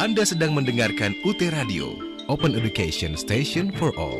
Anda sedang mendengarkan UT Radio, Open Education Station for All.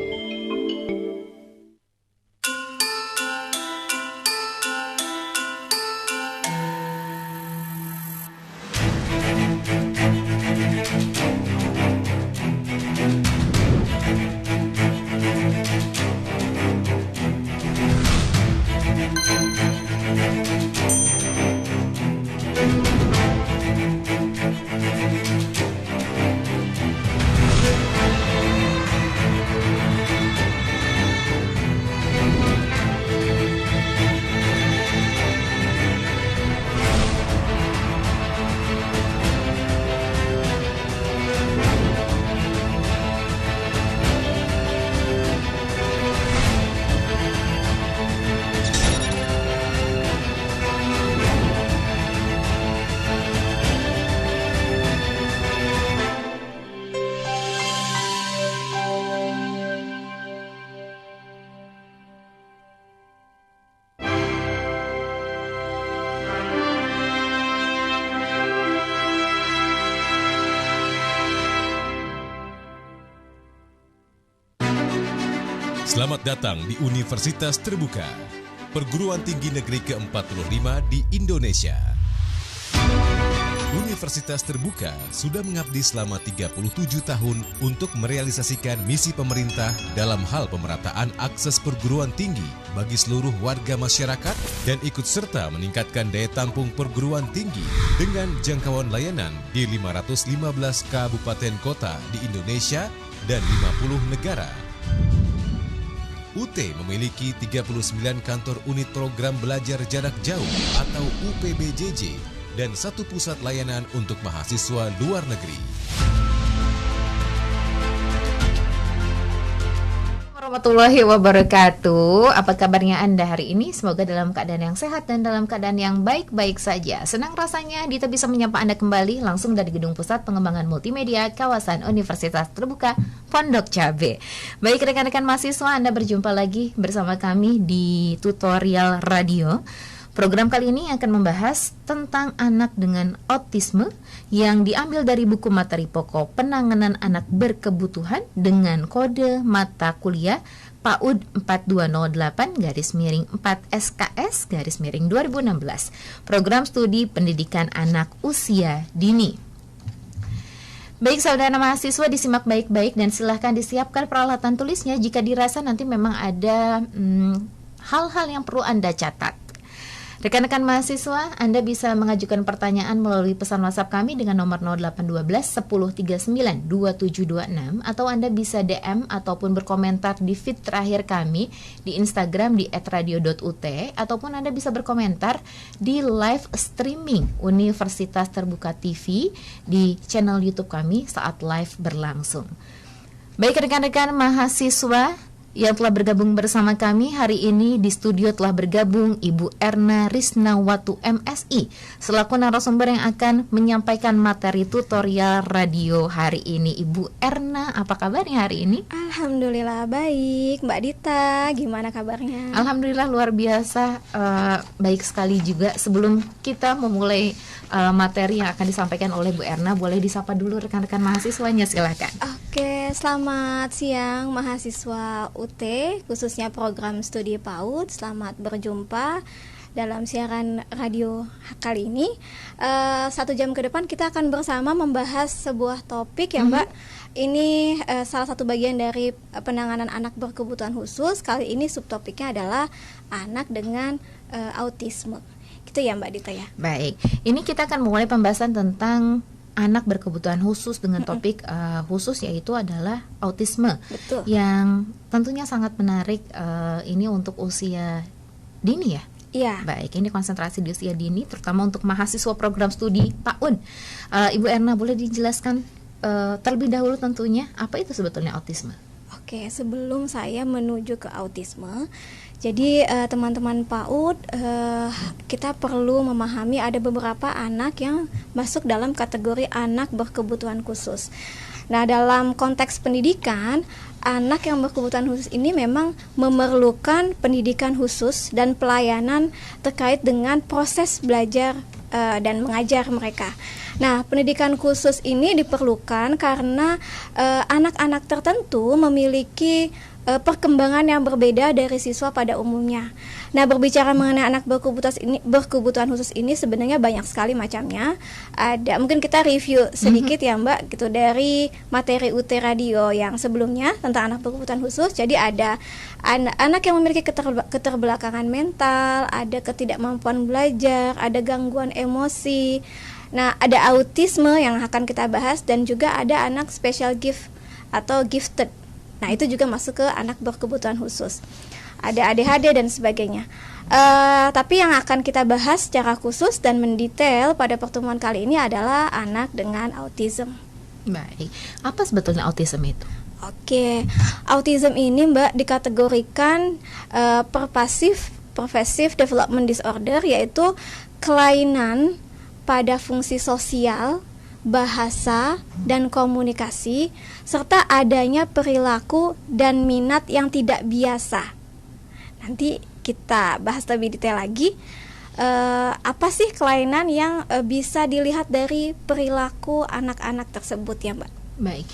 Selamat datang di Universitas Terbuka, perguruan tinggi negeri ke-45 di Indonesia. Universitas Terbuka sudah mengabdi selama 37 tahun untuk merealisasikan misi pemerintah dalam hal pemerataan akses perguruan tinggi bagi seluruh warga masyarakat dan ikut serta meningkatkan daya tampung perguruan tinggi dengan jangkauan layanan di 515 kabupaten kota di Indonesia dan 50 negara. UT memiliki 39 kantor unit program belajar jarak jauh atau UPBJJ dan 1 pusat layanan untuk mahasiswa luar negeri. Warahmatullahi wabarakatuh. Apa kabarnya Anda hari ini? Semoga dalam keadaan yang sehat dan dalam keadaan yang baik-baik saja. Senang rasanya Dita bisa menyapa Anda kembali langsung dari Gedung Pusat Pengembangan Multimedia Kawasan Universitas Terbuka Pondok Cabe. Baik rekan-rekan mahasiswa, Anda berjumpa lagi bersama kami di Tutorial Radio. Program kali ini akan membahas tentang anak dengan autisme yang diambil dari buku materi pokok penanganan anak berkebutuhan dengan kode mata kuliah PAUD 4208-4 SKS-2016. Program Studi Pendidikan Anak Usia Dini. Baik saudara mahasiswa, disimak baik-baik dan silahkan disiapkan peralatan tulisnya jika dirasa nanti memang ada hal-hal yang perlu Anda catat. Rekan-rekan mahasiswa, Anda bisa mengajukan pertanyaan melalui pesan WhatsApp kami dengan nomor 0812 1039 2726 atau Anda bisa DM ataupun berkomentar di feed terakhir kami di Instagram di @radio.ut ataupun Anda bisa berkomentar di live streaming Universitas Terbuka TV di channel YouTube kami saat live berlangsung. Baik rekan-rekan mahasiswa yang telah bergabung bersama kami hari ini di studio telah bergabung Ibu Erna Risnawatu MSI selaku narasumber yang akan menyampaikan materi tutorial radio hari ini. Ibu Erna, apa kabarnya hari ini? Alhamdulillah baik, Mbak Dita, gimana kabarnya? Alhamdulillah luar biasa, baik sekali juga. Sebelum kita memulai materi yang akan disampaikan oleh Bu Erna, boleh disapa dulu rekan-rekan mahasiswanya, silakan. Oke, selamat siang mahasiswa UT, khususnya program studi PAUD. Selamat berjumpa dalam siaran radio kali ini. 1 jam ke depan kita akan bersama membahas sebuah topik ya Mbak. Ini salah satu bagian dari penanganan anak berkebutuhan khusus. Kali ini subtopiknya adalah anak dengan autisme. Gitu ya Mbak Dita ya. Baik, ini kita akan mulai pembahasan tentang anak berkebutuhan khusus dengan topik khusus yaitu adalah autisme. Betul. Yang tentunya sangat menarik ini untuk usia dini ya. Iya. Baik, ini konsentrasi di usia dini terutama untuk mahasiswa program studi PAUD. Ibu Erna boleh dijelaskan terlebih dahulu tentunya apa itu sebetulnya autisme? Oke, sebelum saya menuju ke autisme, jadi teman-teman PAUD, kita perlu memahami ada beberapa anak yang masuk dalam kategori anak berkebutuhan khusus. Nah, dalam konteks pendidikan, anak yang berkebutuhan khusus ini memang memerlukan pendidikan khusus dan pelayanan terkait dengan proses belajar dan mengajar mereka. Nah, pendidikan khusus ini diperlukan karena anak-anak tertentu memiliki perkembangan yang berbeda dari siswa pada umumnya. Nah, berbicara mengenai anak berkebutuhan khusus ini sebenarnya banyak sekali macamnya. Ada, mungkin kita review sedikit ya Mbak, gitu, dari materi UT Radio yang sebelumnya tentang anak berkebutuhan khusus. Jadi ada anak yang memiliki keterbelakangan mental, ada ketidakmampuan belajar, ada gangguan emosi. Nah, ada autisme yang akan kita bahas, dan juga ada anak special gift atau gifted. Nah, itu juga masuk ke anak berkebutuhan khusus. Ada ADHD dan sebagainya. Tapi yang akan kita bahas secara khusus dan mendetail pada pertemuan kali ini adalah anak dengan autism. Baik, apa sebetulnya autism itu? Oke, autism ini Mbak dikategorikan pervasive development disorder, yaitu kelainan pada fungsi sosial, bahasa, dan komunikasi, serta adanya perilaku dan minat yang tidak biasa. Nanti kita bahas lebih detail lagi. Apa sih kelainan yang bisa dilihat dari perilaku anak-anak tersebut ya Mbak? Baik,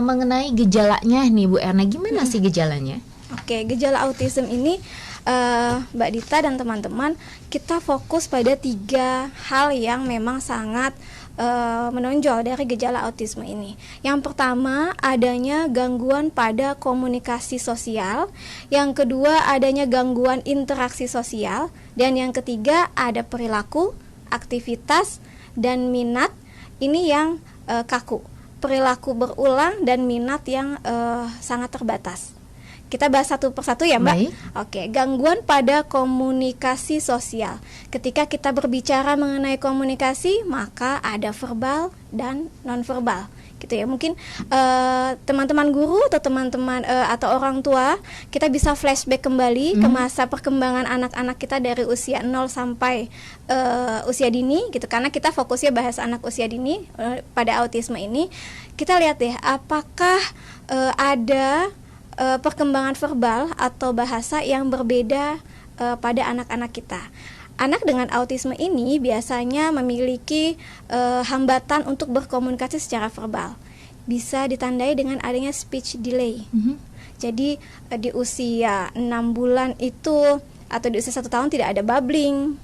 mengenai gejalanya nih Bu Erna, gimana sih gejalanya? Oke, gejala autism ini Mbak Dita dan teman-teman, kita fokus pada 3 hal yang memang sangat menonjol dari gejala autisme ini. Yang pertama, adanya gangguan pada komunikasi sosial. Yang kedua, adanya gangguan interaksi sosial. Dan yang ketiga, ada perilaku, aktivitas, dan minat ini yang kaku. Perilaku berulang dan minat yang sangat terbatas. Kita bahas satu persatu ya Mbak. Baik. Oke, gangguan pada komunikasi sosial. Ketika kita berbicara mengenai komunikasi, maka ada verbal dan nonverbal, gitu ya. Mungkin teman-teman guru atau teman-teman atau orang tua, kita bisa flashback kembali ke masa perkembangan anak-anak kita dari usia 0 sampai usia dini, gitu. Karena kita fokusnya bahas anak usia dini pada autisme ini. Kita lihat deh, apakah ada perkembangan verbal atau bahasa yang berbeda pada anak-anak kita. Anak dengan autisme ini biasanya memiliki hambatan untuk berkomunikasi secara verbal. Bisa ditandai dengan adanya speech delay. Jadi di usia 6 bulan itu atau di usia 1 tahun tidak ada babbling.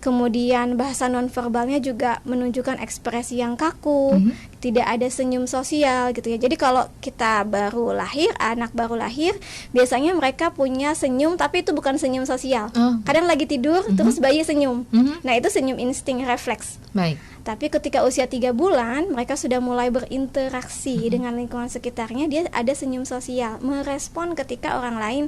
Kemudian bahasa nonverbalnya juga menunjukkan ekspresi yang kaku, tidak ada senyum sosial, gitu ya. Jadi kalau kita baru lahir, anak baru lahir, biasanya mereka punya senyum, tapi itu bukan senyum sosial. Kadang lagi tidur, terus bayi senyum. Nah, itu senyum insting refleks. Baik. Tapi ketika usia 3 bulan, mereka sudah mulai berinteraksi dengan lingkungan sekitarnya. Dia ada senyum sosial, merespon ketika orang lain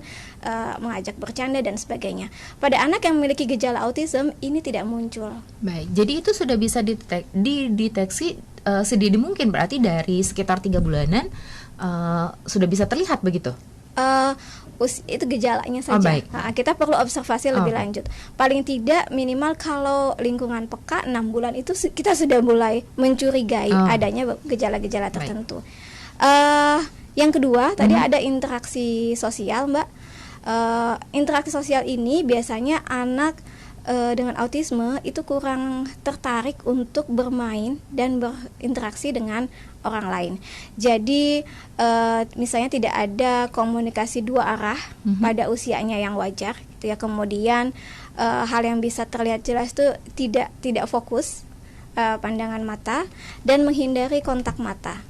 mengajak bercanda dan sebagainya. Pada anak yang memiliki gejala autism, ini tidak muncul. Baik, jadi itu sudah bisa dideteksi sedini mungkin, berarti dari sekitar 3 bulanan sudah bisa terlihat begitu? Itu gejalanya saja. Baik. Kita perlu observasi lebih lanjut. Paling tidak minimal kalau lingkungan peka 6 bulan itu kita sudah mulai mencurigai adanya gejala-gejala tertentu. Yang kedua tadi ada interaksi sosial Mbak. Interaksi sosial ini biasanya anak dengan autisme itu kurang tertarik untuk bermain dan berinteraksi dengan orang lain. Jadi misalnya tidak ada komunikasi 2 arah pada usianya yang wajar, gitu ya. Kemudian hal yang bisa terlihat jelas itu tidak fokus pandangan mata dan menghindari kontak mata.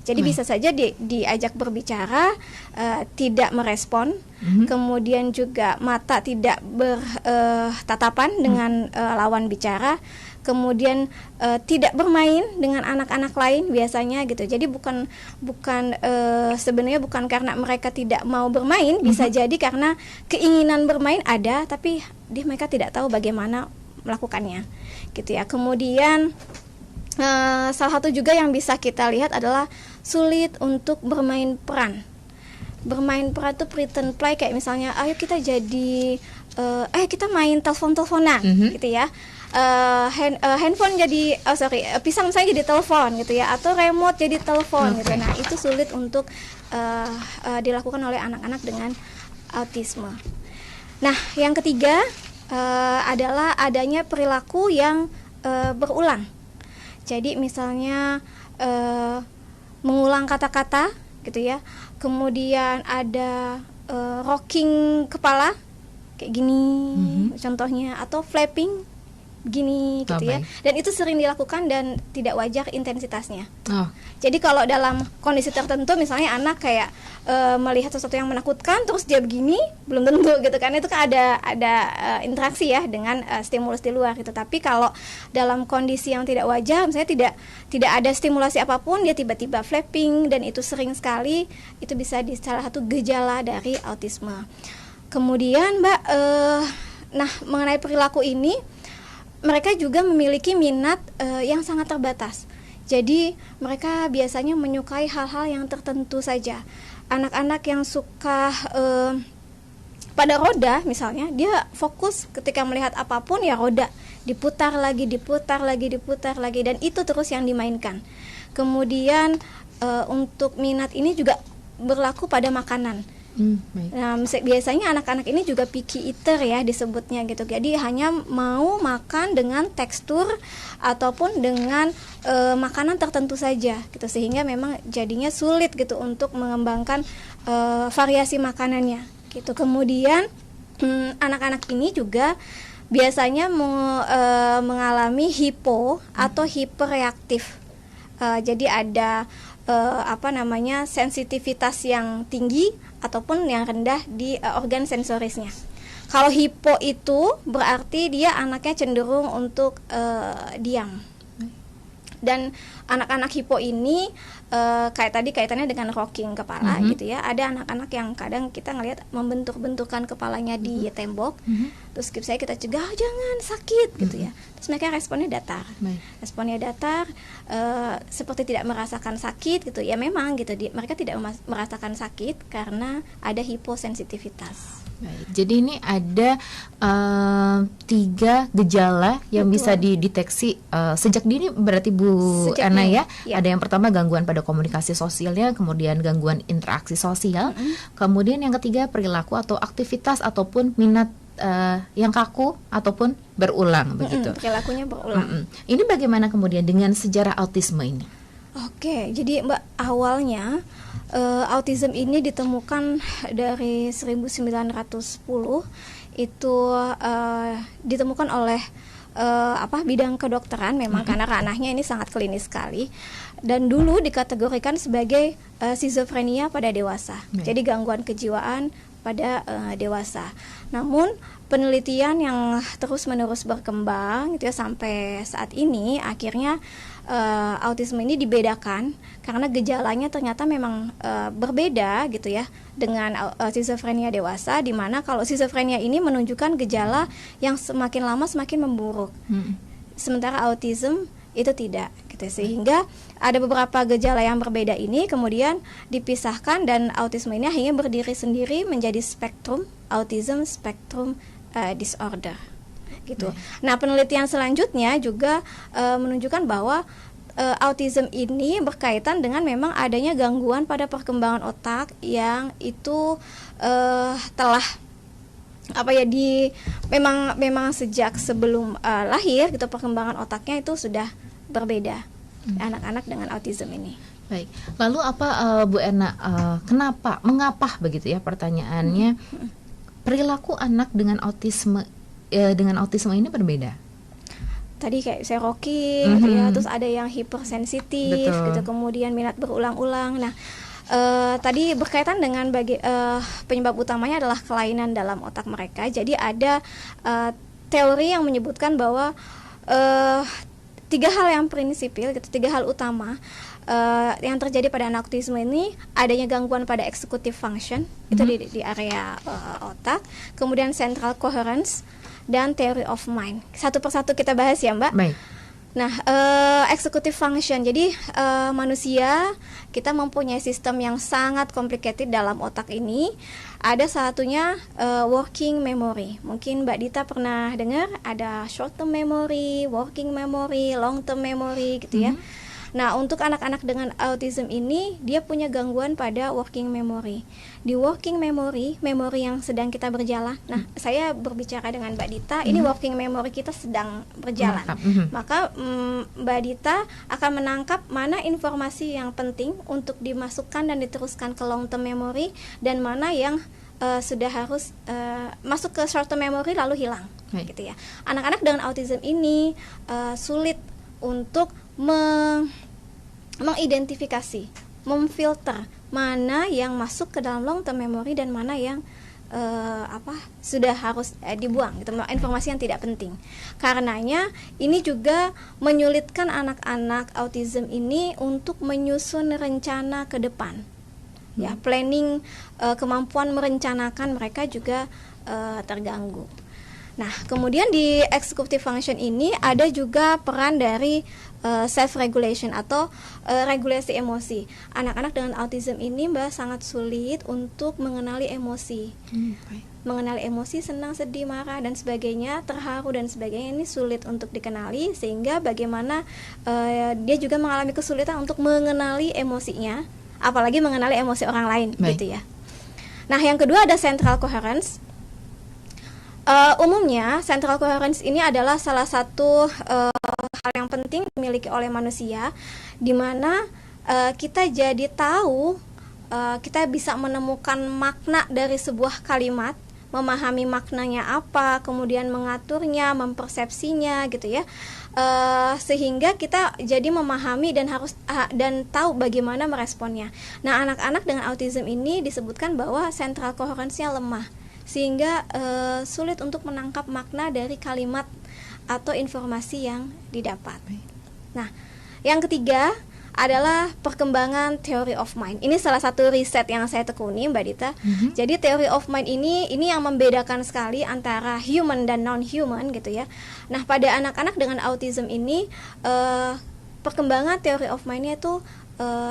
Jadi bisa saja diajak berbicara, tidak merespon, kemudian juga mata tidak bertatapan dengan lawan bicara, kemudian tidak bermain dengan anak-anak lain biasanya, gitu. Jadi sebenarnya bukan karena mereka tidak mau bermain, bisa jadi karena keinginan bermain ada, tapi mereka tidak tahu bagaimana melakukannya, gitu ya. Kemudian salah satu juga yang bisa kita lihat adalah sulit untuk bermain peran. Bermain peran itu pretend play, kayak misalnya ayo kita jadi kita main telepon-teleponan, gitu ya. Handphone jadi pisang saya jadi telepon, gitu ya, atau remote jadi telepon, gitu. Nah, itu sulit untuk dilakukan oleh anak-anak dengan autisme. Nah, yang ketiga adalah adanya perilaku yang berulang. Jadi misalnya mengulang kata-kata gitu ya. Kemudian ada rocking kepala kayak gini contohnya, atau flapping gini gitu ya. Dan itu sering dilakukan dan tidak wajar intensitasnya. Jadi kalau dalam kondisi tertentu misalnya anak kayak melihat sesuatu yang menakutkan terus dia begini, belum tentu gitu kan, itu kan ada interaksi ya dengan stimulus di luar gitu. Tapi kalau dalam kondisi yang tidak wajar, misalnya tidak ada stimulasi apapun, dia tiba-tiba flapping dan itu sering sekali, itu bisa di salah satu gejala dari autisme. Kemudian Mbak, nah mengenai perilaku ini, mereka juga memiliki minat yang sangat terbatas. Jadi mereka biasanya menyukai hal-hal yang tertentu saja. Anak-anak yang suka pada roda misalnya, dia fokus ketika melihat apapun ya roda, diputar lagi, dan itu terus yang dimainkan. Kemudian untuk minat ini juga berlaku pada makanan. Nah, biasanya anak-anak ini juga picky eater ya disebutnya gitu. Jadi hanya mau makan dengan tekstur ataupun dengan makanan tertentu saja gitu, sehingga memang jadinya sulit gitu untuk mengembangkan variasi makanannya gitu. Kemudian anak-anak ini juga biasanya mengalami hipo atau hiperreaktif. Jadi ada sensitivitas yang tinggi ataupun yang rendah di organ sensorisnya. Kalau hipo itu berarti dia anaknya cenderung untuk diam. Dan anak-anak hipo ini kayak tadi kaitannya dengan rocking kepala gitu ya. Ada anak-anak yang kadang kita ngelihat membentuk-bentukan kepalanya di tembok. Terus saya kita cegah, jangan sakit gitu ya. Terus mereka responnya datar. Responnya datar, seperti tidak merasakan sakit gitu. Ya memang gitu, mereka tidak merasakan sakit karena ada hiposensitivitas. Baik, jadi ini ada 3 gejala yang bisa dideteksi sejak dini berarti Bu Ana ya. Ada yang pertama gangguan pada komunikasi sosialnya, kemudian gangguan interaksi sosial, kemudian yang ketiga perilaku atau aktivitas ataupun minat yang kaku ataupun berulang begitu. Perilakunya berulang. Ini bagaimana kemudian dengan sejarah autisme ini? Oke, jadi Mbak, awalnya autism ini ditemukan dari 1910. Itu ditemukan oleh bidang kedokteran memang karena ranahnya ini sangat klinis sekali, dan dulu dikategorikan sebagai skizofrenia pada dewasa. Jadi gangguan kejiwaan pada dewasa. Namun penelitian yang terus-menerus berkembang gitu ya, sampai saat ini akhirnya autisme ini dibedakan karena gejalanya ternyata memang berbeda gitu ya dengan skizofrenia dewasa, di mana kalau skizofrenia ini menunjukkan gejala yang semakin lama semakin memburuk. Sementara autism itu tidak gitu, sehingga ada beberapa gejala yang berbeda ini kemudian dipisahkan, dan autisme ini akhirnya berdiri sendiri menjadi spektrum autism spectrum disorder gitu. Nah, penelitian selanjutnya juga menunjukkan bahwa autism ini berkaitan dengan memang adanya gangguan pada perkembangan otak yang itu telah memang sejak sebelum lahir gitu, perkembangan otaknya itu sudah berbeda anak-anak dengan autism ini. Baik. Lalu apa Bu Ena, mengapa begitu ya pertanyaannya, perilaku anak dengan autisme ini berbeda? Tadi kayak saya rocking gitu ya, terus ada yang hipersensitif gitu, kemudian minat berulang-ulang. Nah, tadi berkaitan dengan penyebab utamanya adalah kelainan dalam otak mereka. Jadi ada teori yang menyebutkan bahwa 3 hal yang prinsipil gitu, 3 hal utama yang terjadi pada anak autisme ini, adanya gangguan pada executive function itu di area otak, kemudian central coherence, dan theory of mind. Satu persatu kita bahas ya Mbak. Baik. Nah, executive function. Jadi manusia kita mempunyai sistem yang sangat complicated dalam otak ini. Ada satunya working memory. Mungkin Mbak Dita pernah dengar ada short term memory, working memory, long term memory gitu ya. Nah, untuk anak-anak dengan autism ini dia punya gangguan pada working memory. Di working memory, memori yang sedang kita berjalan. Nah, saya berbicara dengan Mbak Dita, ini working memory kita sedang berjalan. Maka Mbak Dita akan menangkap mana informasi yang penting untuk dimasukkan dan diteruskan ke long term memory dan mana yang sudah harus masuk ke short term memory lalu hilang, gitu ya. Anak-anak dengan autism ini sulit untuk mengidentifikasi, memfilter mana yang masuk ke dalam long term memory dan mana yang sudah harus dibuang, gitu, informasi yang tidak penting. Karenanya ini juga menyulitkan anak-anak autism ini untuk menyusun rencana ke depan. Ya, planning, kemampuan merencanakan mereka juga terganggu. Nah, kemudian di executive function ini ada juga peran dari self regulation atau regulasi emosi. Anak-anak dengan autism ini Mbak sangat sulit untuk mengenali emosi. Mengenali emosi, senang, sedih, marah dan sebagainya, terharu dan sebagainya, ini sulit untuk dikenali, sehingga bagaimana dia juga mengalami kesulitan untuk mengenali emosinya, apalagi mengenali emosi orang lain. Gitu ya. Nah, yang kedua ada central coherence. Umumnya central coherence ini adalah salah satu hal yang penting dimiliki oleh manusia, di mana kita jadi tahu, kita bisa menemukan makna dari sebuah kalimat, memahami maknanya apa, kemudian mengaturnya, mempersepsinya, gitu ya, sehingga kita jadi memahami dan harus dan tahu bagaimana meresponnya. Nah, anak-anak dengan autism ini disebutkan bahwa central coherence-nya lemah, sehingga sulit untuk menangkap makna dari kalimat atau informasi yang didapat. Nah, yang ketiga adalah perkembangan theory of mind. Ini salah satu riset yang saya tekuni, Mbak Dita. Jadi theory of mind ini yang membedakan sekali antara human dan non-human, gitu ya. Nah, pada anak-anak dengan autism ini perkembangan theory of mind-nya itu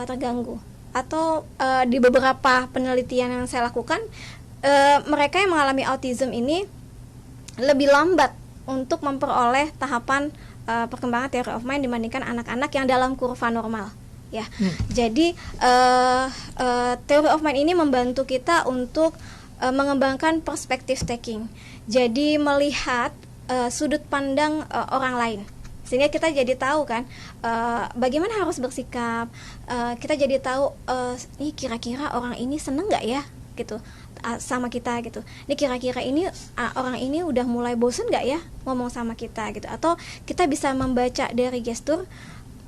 terganggu. Atau di beberapa penelitian yang saya lakukan, mereka yang mengalami autism ini lebih lambat untuk memperoleh tahapan perkembangan theory of mind dibandingkan anak-anak yang dalam kurva normal, ya. Jadi theory of mind ini membantu kita untuk mengembangkan perspective taking. Jadi melihat sudut pandang orang lain, sehingga kita jadi tahu kan bagaimana harus bersikap. Kita jadi tahu ini kira-kira orang ini seneng nggak ya, gitu, sama kita, gitu. Ini kira-kira ini orang ini udah mulai bosen nggak ya ngomong sama kita, gitu. Atau kita bisa membaca dari gestur,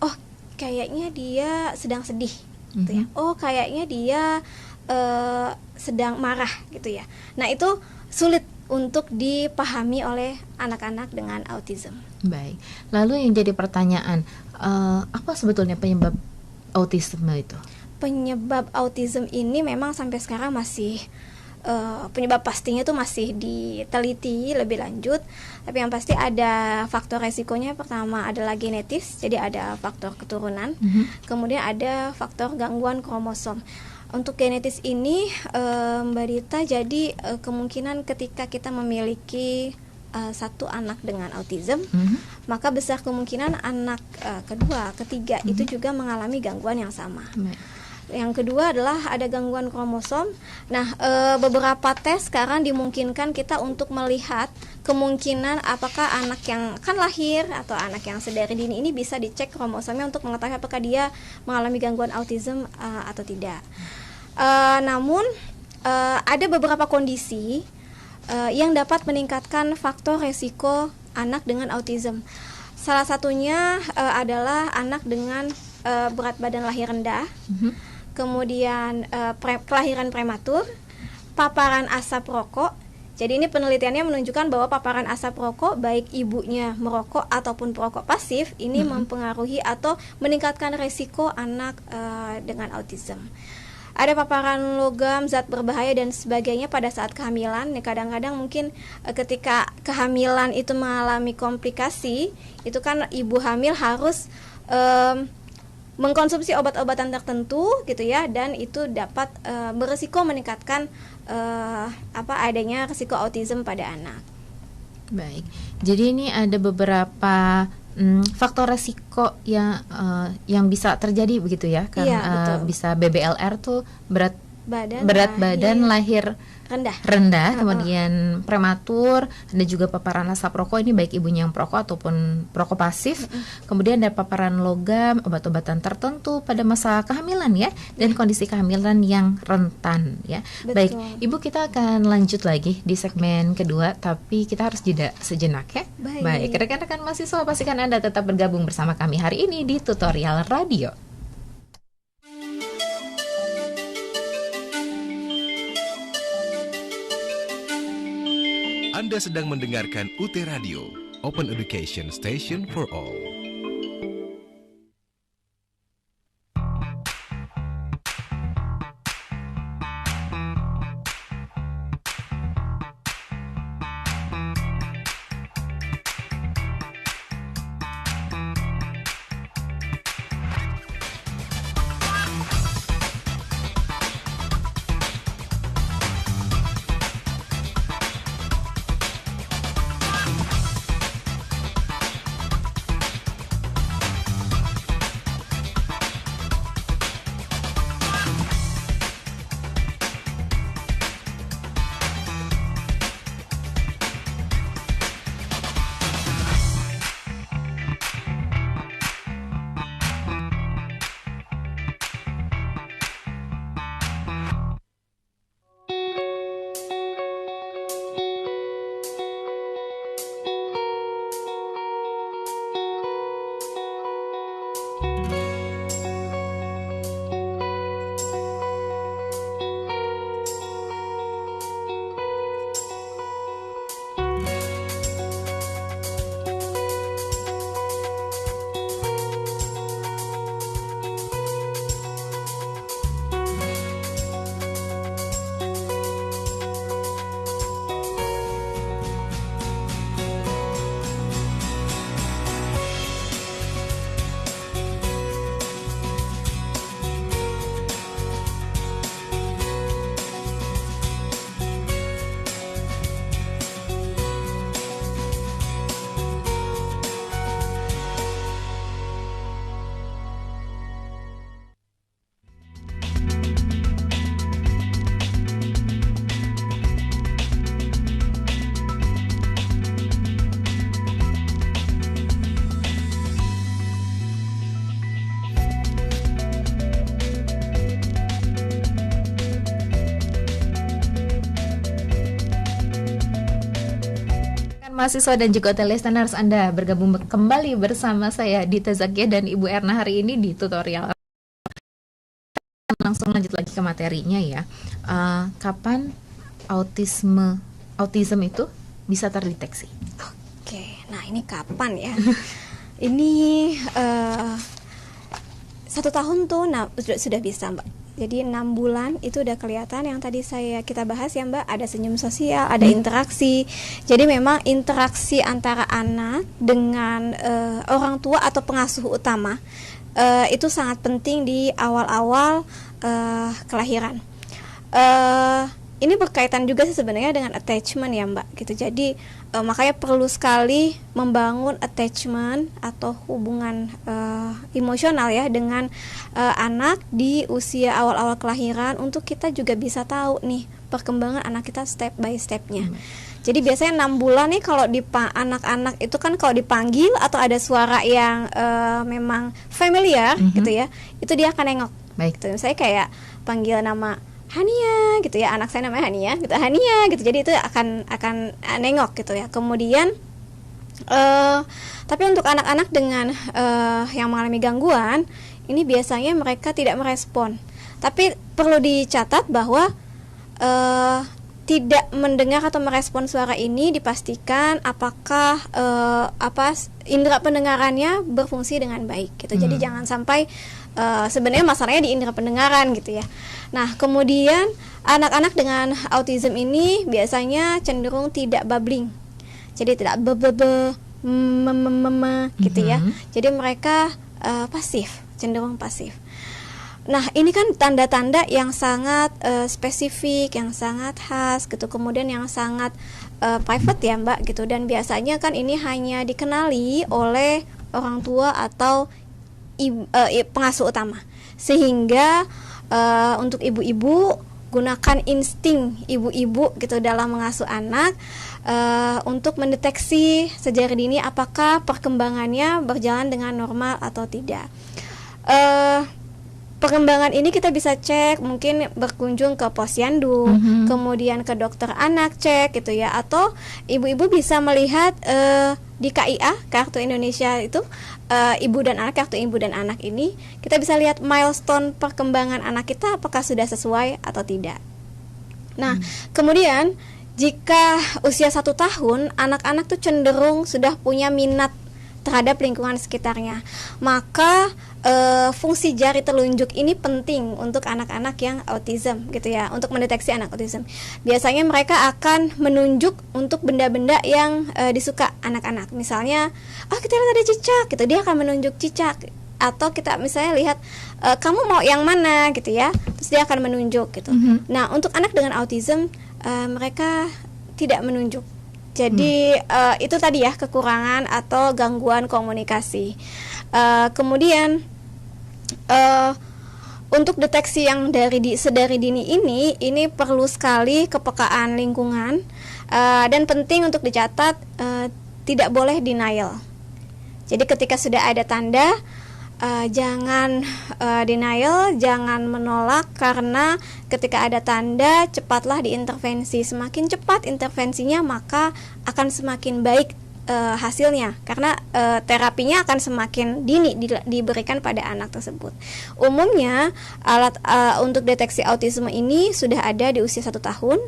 oh kayaknya dia sedang sedih, gitu ya. Oh kayaknya dia sedang marah, gitu ya. Nah, itu sulit untuk dipahami oleh anak-anak dengan autism. Baik. Lalu yang jadi pertanyaan, apa sebetulnya penyebab autisme itu? Penyebab autism ini memang sampai sekarang masih penyebab pastinya itu masih diteliti lebih lanjut, tapi yang pasti ada faktor resikonya. Pertama adalah genetis, jadi ada faktor keturunan, kemudian ada faktor gangguan kromosom. Untuk genetis ini Mbak Dita, jadi kemungkinan ketika kita memiliki satu anak dengan autism, maka besar kemungkinan anak kedua, ketiga itu juga mengalami gangguan yang sama. Yang kedua adalah ada gangguan kromosom. Nah, beberapa tes sekarang dimungkinkan kita untuk melihat kemungkinan apakah anak yang akan lahir atau anak yang sedari dini ini bisa dicek kromosomnya untuk mengetahui apakah dia mengalami gangguan autism atau tidak. Namun ada beberapa kondisi yang dapat meningkatkan faktor resiko anak dengan autism. Salah satunya adalah anak dengan berat badan lahir rendah, kemudian kelahiran prematur, paparan asap rokok. Jadi ini penelitiannya menunjukkan bahwa paparan asap rokok, baik ibunya merokok ataupun perokok pasif, ini mempengaruhi atau meningkatkan resiko anak dengan autism. Ada paparan logam, zat berbahaya dan sebagainya pada saat kehamilan. Kadang-kadang mungkin ketika kehamilan itu mengalami komplikasi, itu kan ibu hamil harus mengkonsumsi obat-obatan tertentu, gitu ya, dan itu dapat beresiko meningkatkan adanya risiko autism pada anak. Baik. Jadi ini ada beberapa faktor resiko yang bisa terjadi begitu ya, Iya, karena betul. bisa BBLR tuh berat Badan lahir rendah, kemudian prematur, ada juga paparan asap rokok, ini baik ibunya yang perokok ataupun perokok pasif. Kemudian ada paparan logam, obat-obatan tertentu pada masa kehamilan ya, dan kondisi kehamilan yang rentan ya. Betul. Baik, Ibu, kita akan lanjut lagi di segmen kedua, tapi kita harus jeda sejenak ya. Baik. Rekan-rekan mahasiswa, pastikan Anda tetap bergabung bersama kami hari ini di Tutorial Radio. Anda sedang mendengarkan UT Radio, Open Education Station for All. Mahasiswa dan juga listeners, Anda bergabung kembali bersama saya Dita Zakia dan Ibu Erna hari ini di tutorial. Langsung lanjut lagi ke materinya ya. Kapan autism itu bisa terdeteksi? Oke, nah ini kapan ya? Ini 1 tahun tuh sudah bisa, Mbak. Jadi 6 bulan itu udah kelihatan yang tadi kita bahas ya, Mbak, ada senyum sosial, ada interaksi. Jadi memang interaksi antara anak dengan orang tua atau pengasuh utama itu sangat penting di awal-awal kelahiran. Ini berkaitan juga sih sebenarnya dengan attachment ya, Mbak, gitu. Jadi makanya perlu sekali membangun attachment atau hubungan emosional ya dengan anak di usia awal-awal kelahiran, untuk kita juga bisa tahu nih perkembangan anak kita step by stepnya. Jadi biasanya 6 bulan nih kalau di anak-anak itu kan kalau dipanggil atau ada suara yang memang familiar gitu ya, itu dia akan nengok. Baik. Gitu. Saya kayak panggil nama Hania gitu ya, anak saya namanya Hania gitu, Hania gitu. Jadi itu akan nengok gitu ya. Kemudian tapi untuk anak-anak dengan yang mengalami gangguan, ini biasanya mereka tidak merespon. Tapi perlu dicatat bahwa tidak mendengar atau merespon suara ini dipastikan apakah indera pendengarannya berfungsi dengan baik gitu. Jadi jangan sampai sebenarnya masalahnya di indera pendengaran gitu ya. Nah, kemudian anak-anak dengan autism ini biasanya cenderung tidak babbling. Jadi tidak gitu ya. Jadi mereka pasif, cenderung pasif. Nah, ini kan tanda-tanda yang sangat spesifik, yang sangat khas gitu. Kemudian yang sangat private ya, Mbak gitu. Dan biasanya kan ini hanya dikenali oleh orang tua atau pengasuh utama. Sehingga untuk ibu-ibu, gunakan insting ibu-ibu gitu dalam mengasuh anak, untuk mendeteksi sejak dini apakah perkembangannya berjalan dengan normal atau tidak. Perkembangan ini kita bisa cek, mungkin berkunjung ke posyandu, kemudian ke dokter anak cek gitu ya, atau ibu-ibu bisa melihat di KIA, Kartu Indonesia itu, ibu dan anak, kartu ibu dan anak ini kita bisa lihat milestone perkembangan anak kita apakah sudah sesuai atau tidak. Nah, kemudian jika usia 1 tahun, anak-anak tuh cenderung sudah punya minat terhadap lingkungan sekitarnya, maka fungsi jari telunjuk ini penting untuk anak-anak yang autism gitu ya, untuk mendeteksi anak autism. Biasanya mereka akan menunjuk untuk benda-benda yang disuka anak-anak. Misalnya, kita lihat ada cicak gitu, dia akan menunjuk cicak. Atau kita misalnya lihat, kamu mau yang mana gitu ya, terus dia akan menunjuk gitu. Nah, untuk anak dengan autism, mereka tidak menunjuk. Jadi itu tadi ya, kekurangan atau gangguan komunikasi. Kemudian untuk deteksi yang sedari dini ini perlu sekali kepekaan lingkungan, dan penting untuk dicatat, tidak boleh denial. Jadi ketika sudah ada tanda, jangan denial, jangan menolak, karena ketika ada tanda cepatlah diintervensi. Semakin cepat intervensinya maka akan semakin baik hasilnya, karena terapinya akan semakin dini diberikan pada anak tersebut. Umumnya alat untuk deteksi autisme ini sudah ada di usia 1 tahun.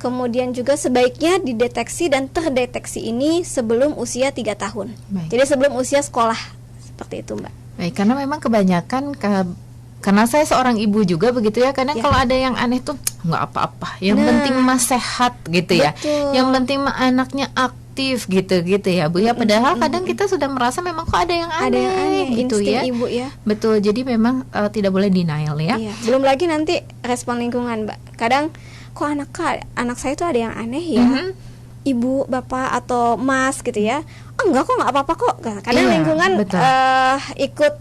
Kemudian juga sebaiknya dideteksi dan terdeteksi ini sebelum usia 3 tahun. Baik. Jadi sebelum usia sekolah, seperti itu, Mbak. Baik, karena memang kebanyakan karena saya seorang ibu juga begitu ya, kadang kalau ada yang aneh tuh nggak apa-apa, yang penting mah sehat gitu ya, yang penting mah anaknya aktif gitu ya Bu ya. Padahal kadang kita sudah merasa memang kok ada yang aneh gitu ya. Ibu ya. Betul, jadi memang tidak boleh denial ya. Iya. Belum lagi nanti respon lingkungan, Mbak. Kadang kok anak saya tuh ada yang aneh ya. Ibu, bapak atau mas gitu ya. Enggak kok, nggak apa-apa kok. Kadang lingkungan ikut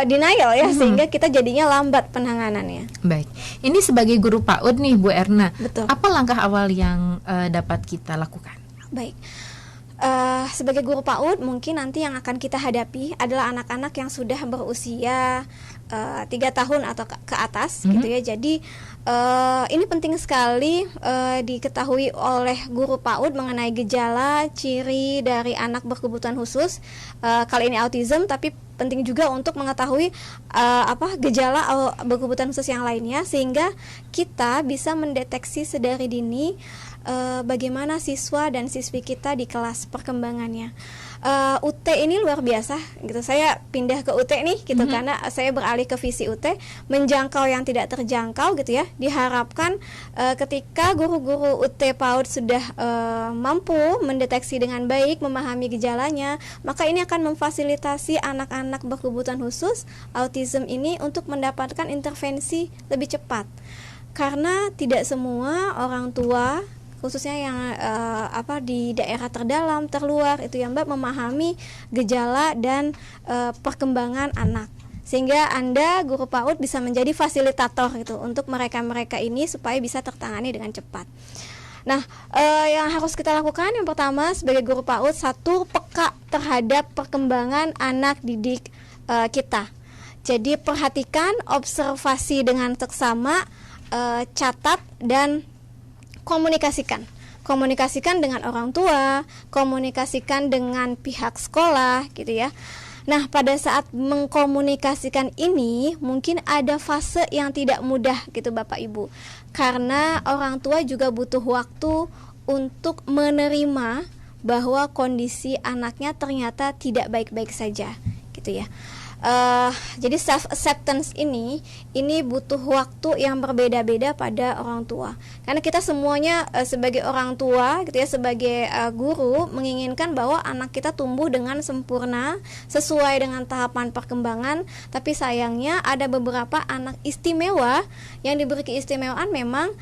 denial ya, sehingga kita jadinya lambat penanganannya. Baik, ini sebagai guru PAUD nih Bu Erna, Betul. apa langkah awal yang dapat kita lakukan? Baik, sebagai guru PAUD mungkin nanti yang akan kita hadapi adalah anak-anak yang sudah berusia 3 tahun atau ke atas gitu ya. Jadi ini penting sekali diketahui oleh guru PAUD mengenai gejala, ciri dari anak berkebutuhan khusus. Kali ini autism, tapi penting juga untuk mengetahui gejala berkebutuhan khusus yang lainnya, sehingga kita bisa mendeteksi sedari dini bagaimana siswa dan siswi kita di kelas perkembangannya. UT ini luar biasa gitu. Saya pindah ke UT nih gitu karena saya beralih ke visi UT, menjangkau yang tidak terjangkau gitu ya. Diharapkan ketika guru-guru UT PAUD sudah mampu mendeteksi dengan baik, memahami gejalanya, maka ini akan memfasilitasi anak-anak berkebutuhan khusus autism ini untuk mendapatkan intervensi lebih cepat. Karena tidak semua orang tua, khususnya yang di daerah terdalam, terluar itu ya Mbak, memahami gejala dan perkembangan anak. Sehingga Anda guru PAUD bisa menjadi fasilitator gitu untuk mereka-mereka ini supaya bisa tertangani dengan cepat. Nah, yang harus kita lakukan yang pertama sebagai guru PAUD, 1, peka terhadap perkembangan anak didik kita. Jadi perhatikan, observasi dengan seksama, catat dan komunikasikan dengan orang tua, komunikasikan dengan pihak sekolah gitu ya. Nah, pada saat mengkomunikasikan ini mungkin ada fase yang tidak mudah gitu Bapak Ibu, karena orang tua juga butuh waktu untuk menerima bahwa kondisi anaknya ternyata tidak baik-baik saja gitu ya. Jadi self acceptance ini butuh waktu yang berbeda-beda pada orang tua. Karena kita semuanya sebagai orang tua gitu ya, sebagai guru menginginkan bahwa anak kita tumbuh dengan sempurna sesuai dengan tahapan perkembangan. Tapi sayangnya ada beberapa anak istimewa yang diberi keistimewaan memang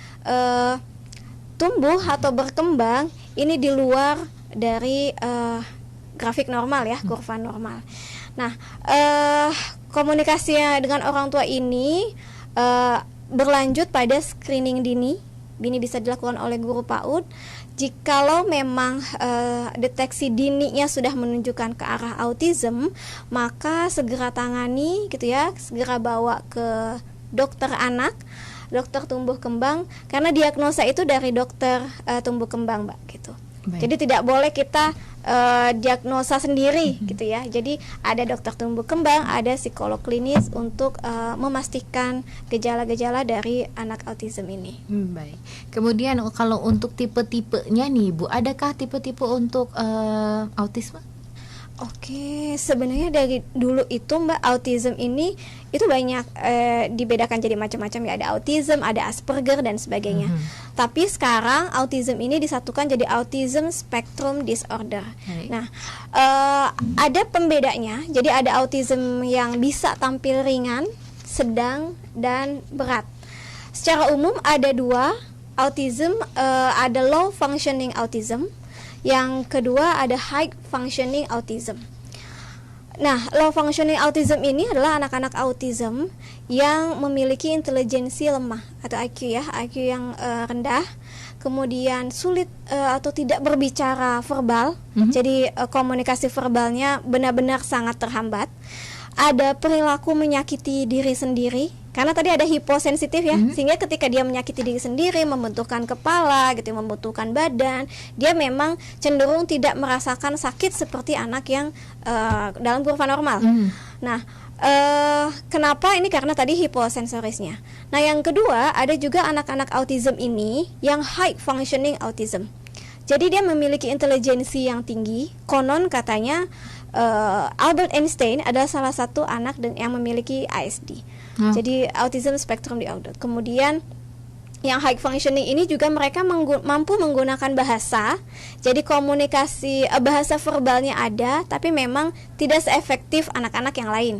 tumbuh atau berkembang ini di luar dari grafik normal ya, kurva normal. Nah, komunikasinya dengan orang tua ini berlanjut pada screening dini. Ini bisa dilakukan oleh guru PAUD. Jikalau memang deteksi dininya sudah menunjukkan ke arah autism, maka segera tangani gitu ya, segera bawa ke dokter anak, dokter tumbuh kembang, karena diagnosa itu dari dokter tumbuh kembang, Mbak, gitu. Baik. Jadi tidak boleh kita diagnosa sendiri gitu ya. Jadi ada dokter tumbuh kembang, ada psikolog klinis untuk memastikan gejala-gejala dari anak autism ini. Baik. Kemudian kalau untuk tipe-tipenya nih Bu, adakah tipe-tipe untuk autisme? Oke, sebenarnya dari dulu itu Mbak, autism ini itu banyak dibedakan jadi macam-macam ya. Ada autism, ada Asperger dan sebagainya. Tapi sekarang autism ini disatukan jadi autism spectrum disorder. Baik. Nah, ada pembedanya. Jadi ada autism yang bisa tampil ringan, sedang, dan berat. Secara umum ada dua autism, ada low functioning autism. Yang kedua ada high functioning autism. Nah, low functioning autism ini adalah anak-anak autism yang memiliki intelijensi lemah atau IQ ya, IQ yang rendah, kemudian sulit atau tidak berbicara verbal. Jadi komunikasi verbalnya benar-benar sangat terhambat. Ada perilaku menyakiti diri sendiri, karena tadi ada hiposensitif ya, sehingga ketika dia menyakiti diri sendiri, membentukkan kepala gitu, membentukkan badan, dia memang cenderung tidak merasakan sakit seperti anak yang dalam kurva normal. Nah, kenapa ini? Karena tadi hiposensorisnya. Nah, yang kedua ada juga anak-anak autism ini yang high functioning autism. Jadi dia memiliki intelijensi yang tinggi. Konon katanya Albert Einstein adalah salah satu anak yang memiliki ASD. Jadi autism spectrum disorder. Kemudian yang high functioning ini juga mereka mampu menggunakan bahasa. Jadi komunikasi bahasa verbalnya ada, tapi memang tidak seefektif anak-anak yang lain.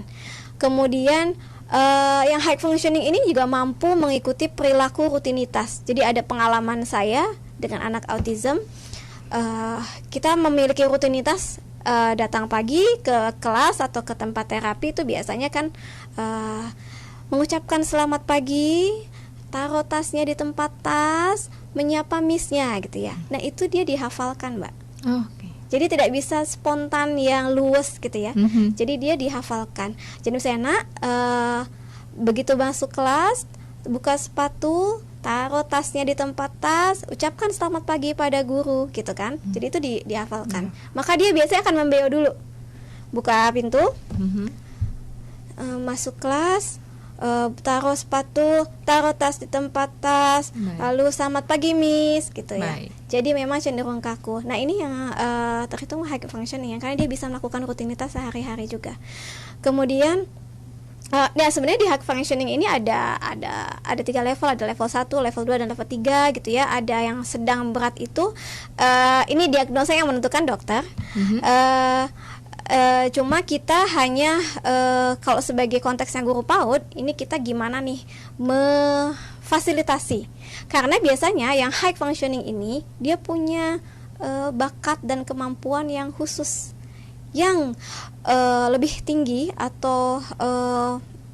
Kemudian yang high functioning ini juga mampu mengikuti perilaku rutinitas. Jadi ada pengalaman saya dengan anak autism, kita memiliki rutinitas datang pagi ke kelas atau ke tempat terapi itu biasanya kan mengucapkan selamat pagi, taruh tasnya di tempat tas, menyapa misnya gitu ya. Nah itu dia dihafalkan, Mbak. Oke. Jadi tidak bisa spontan yang luwes gitu ya. Jadi dia dihafalkan. Jadi misalnya nak begitu masuk kelas, buka sepatu, taruh tasnya di tempat tas, ucapkan selamat pagi pada guru gitu kan. Jadi itu dihafalkan. Maka dia biasanya akan membeo dulu, buka pintu, masuk kelas, taruh sepatu, taruh tas di tempat tas. Baik. Lalu selamat pagi miss gitu ya. Baik. Jadi memang cenderung kaku. Nah ini yang terhitung high functioning ya, karena dia bisa melakukan rutinitas sehari-hari juga. Kemudian nah sebenarnya di high functioning ini ada 3 level, ada level 1, level 2 dan level 3 gitu ya. Ada yang sedang berat itu ini diagnosa yang menentukan dokter. Cuma kita hanya kalau sebagai konteksnya guru PAUD, ini kita gimana nih memfasilitasi. Karena biasanya yang high functioning ini dia punya bakat dan kemampuan yang khusus, yang lebih tinggi atau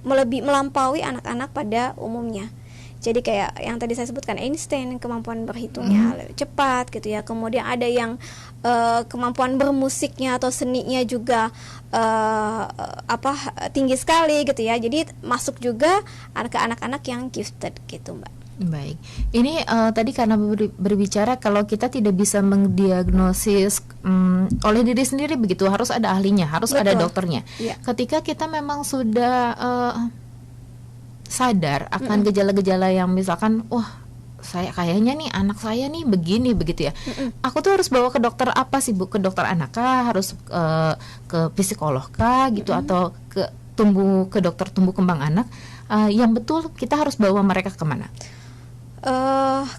melampaui anak-anak pada umumnya. Jadi kayak yang tadi saya sebutkan Einstein, kemampuan berhitungnya lebih cepat gitu ya. Kemudian ada yang kemampuan bermusiknya atau seninya juga tinggi sekali gitu ya. Jadi masuk juga ke anak-anak yang gifted gitu, Mbak. Baik, ini tadi karena berbicara kalau kita tidak bisa mendiagnosis oleh diri sendiri begitu, harus ada ahlinya, harus Betul. ada dokternya. Iya. Ketika kita memang sudah sadar akan gejala-gejala yang misalkan, wah saya kayaknya nih anak saya nih begini begitu ya, aku tuh harus bawa ke dokter apa sih Bu? Ke dokter anak kah? Harus ke psikolog kah gitu, atau ke dokter tumbuh kembang anak? Yang betul kita harus bawa mereka kemana?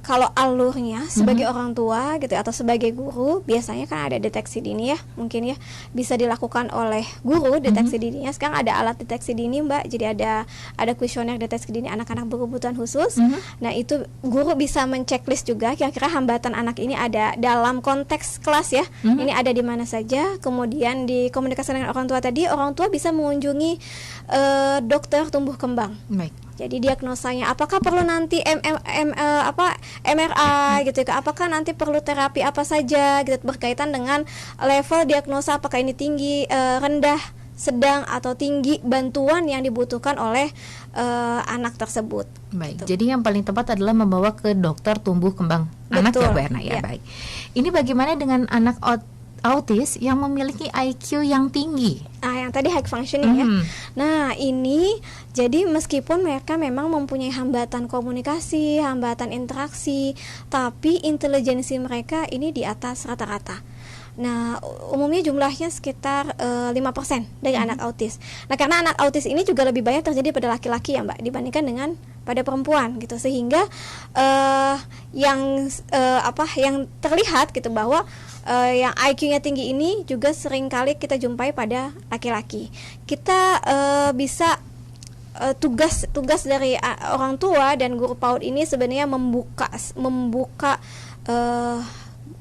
Kalau alurnya sebagai orang tua gitu atau sebagai guru, biasanya kan ada deteksi dini ya, mungkin ya bisa dilakukan oleh guru deteksi dininya. Sekarang ada alat deteksi dini Mbak, jadi ada kuesioner deteksi dini anak-anak berkebutuhan khusus. Nah itu guru bisa menceklis juga kira-kira hambatan anak ini ada dalam konteks kelas ya, ini ada di mana saja. Kemudian di komunikasi dengan orang tua tadi, orang tua bisa mengunjungi dokter tumbuh kembang. Baik. Jadi diagnosanya apakah perlu nanti MRI gitu ya, apakah nanti perlu terapi apa saja gitu, berkaitan dengan level diagnosa apakah ini tinggi, rendah, sedang atau tinggi bantuan yang dibutuhkan oleh anak tersebut. Baik. Gitu. Jadi yang paling tepat adalah membawa ke dokter tumbuh kembang anak ya Bu Erna ya. Baik. Ini bagaimana dengan anak autis yang memiliki IQ yang tinggi? Yang tadi high functioning ya. Nah ini jadi meskipun mereka memang mempunyai hambatan komunikasi, hambatan interaksi, tapi intelijensi mereka ini di atas rata-rata. Nah umumnya jumlahnya sekitar 5% dari anak autis. Nah karena anak autis ini juga lebih banyak terjadi pada laki-laki ya Mbak, dibandingkan dengan pada perempuan gitu, sehingga yang terlihat gitu bahwa yang IQ-nya tinggi ini juga seringkali kita jumpai pada laki-laki. Kita bisa tugas dari orang tua dan guru PAUD ini sebenarnya membuka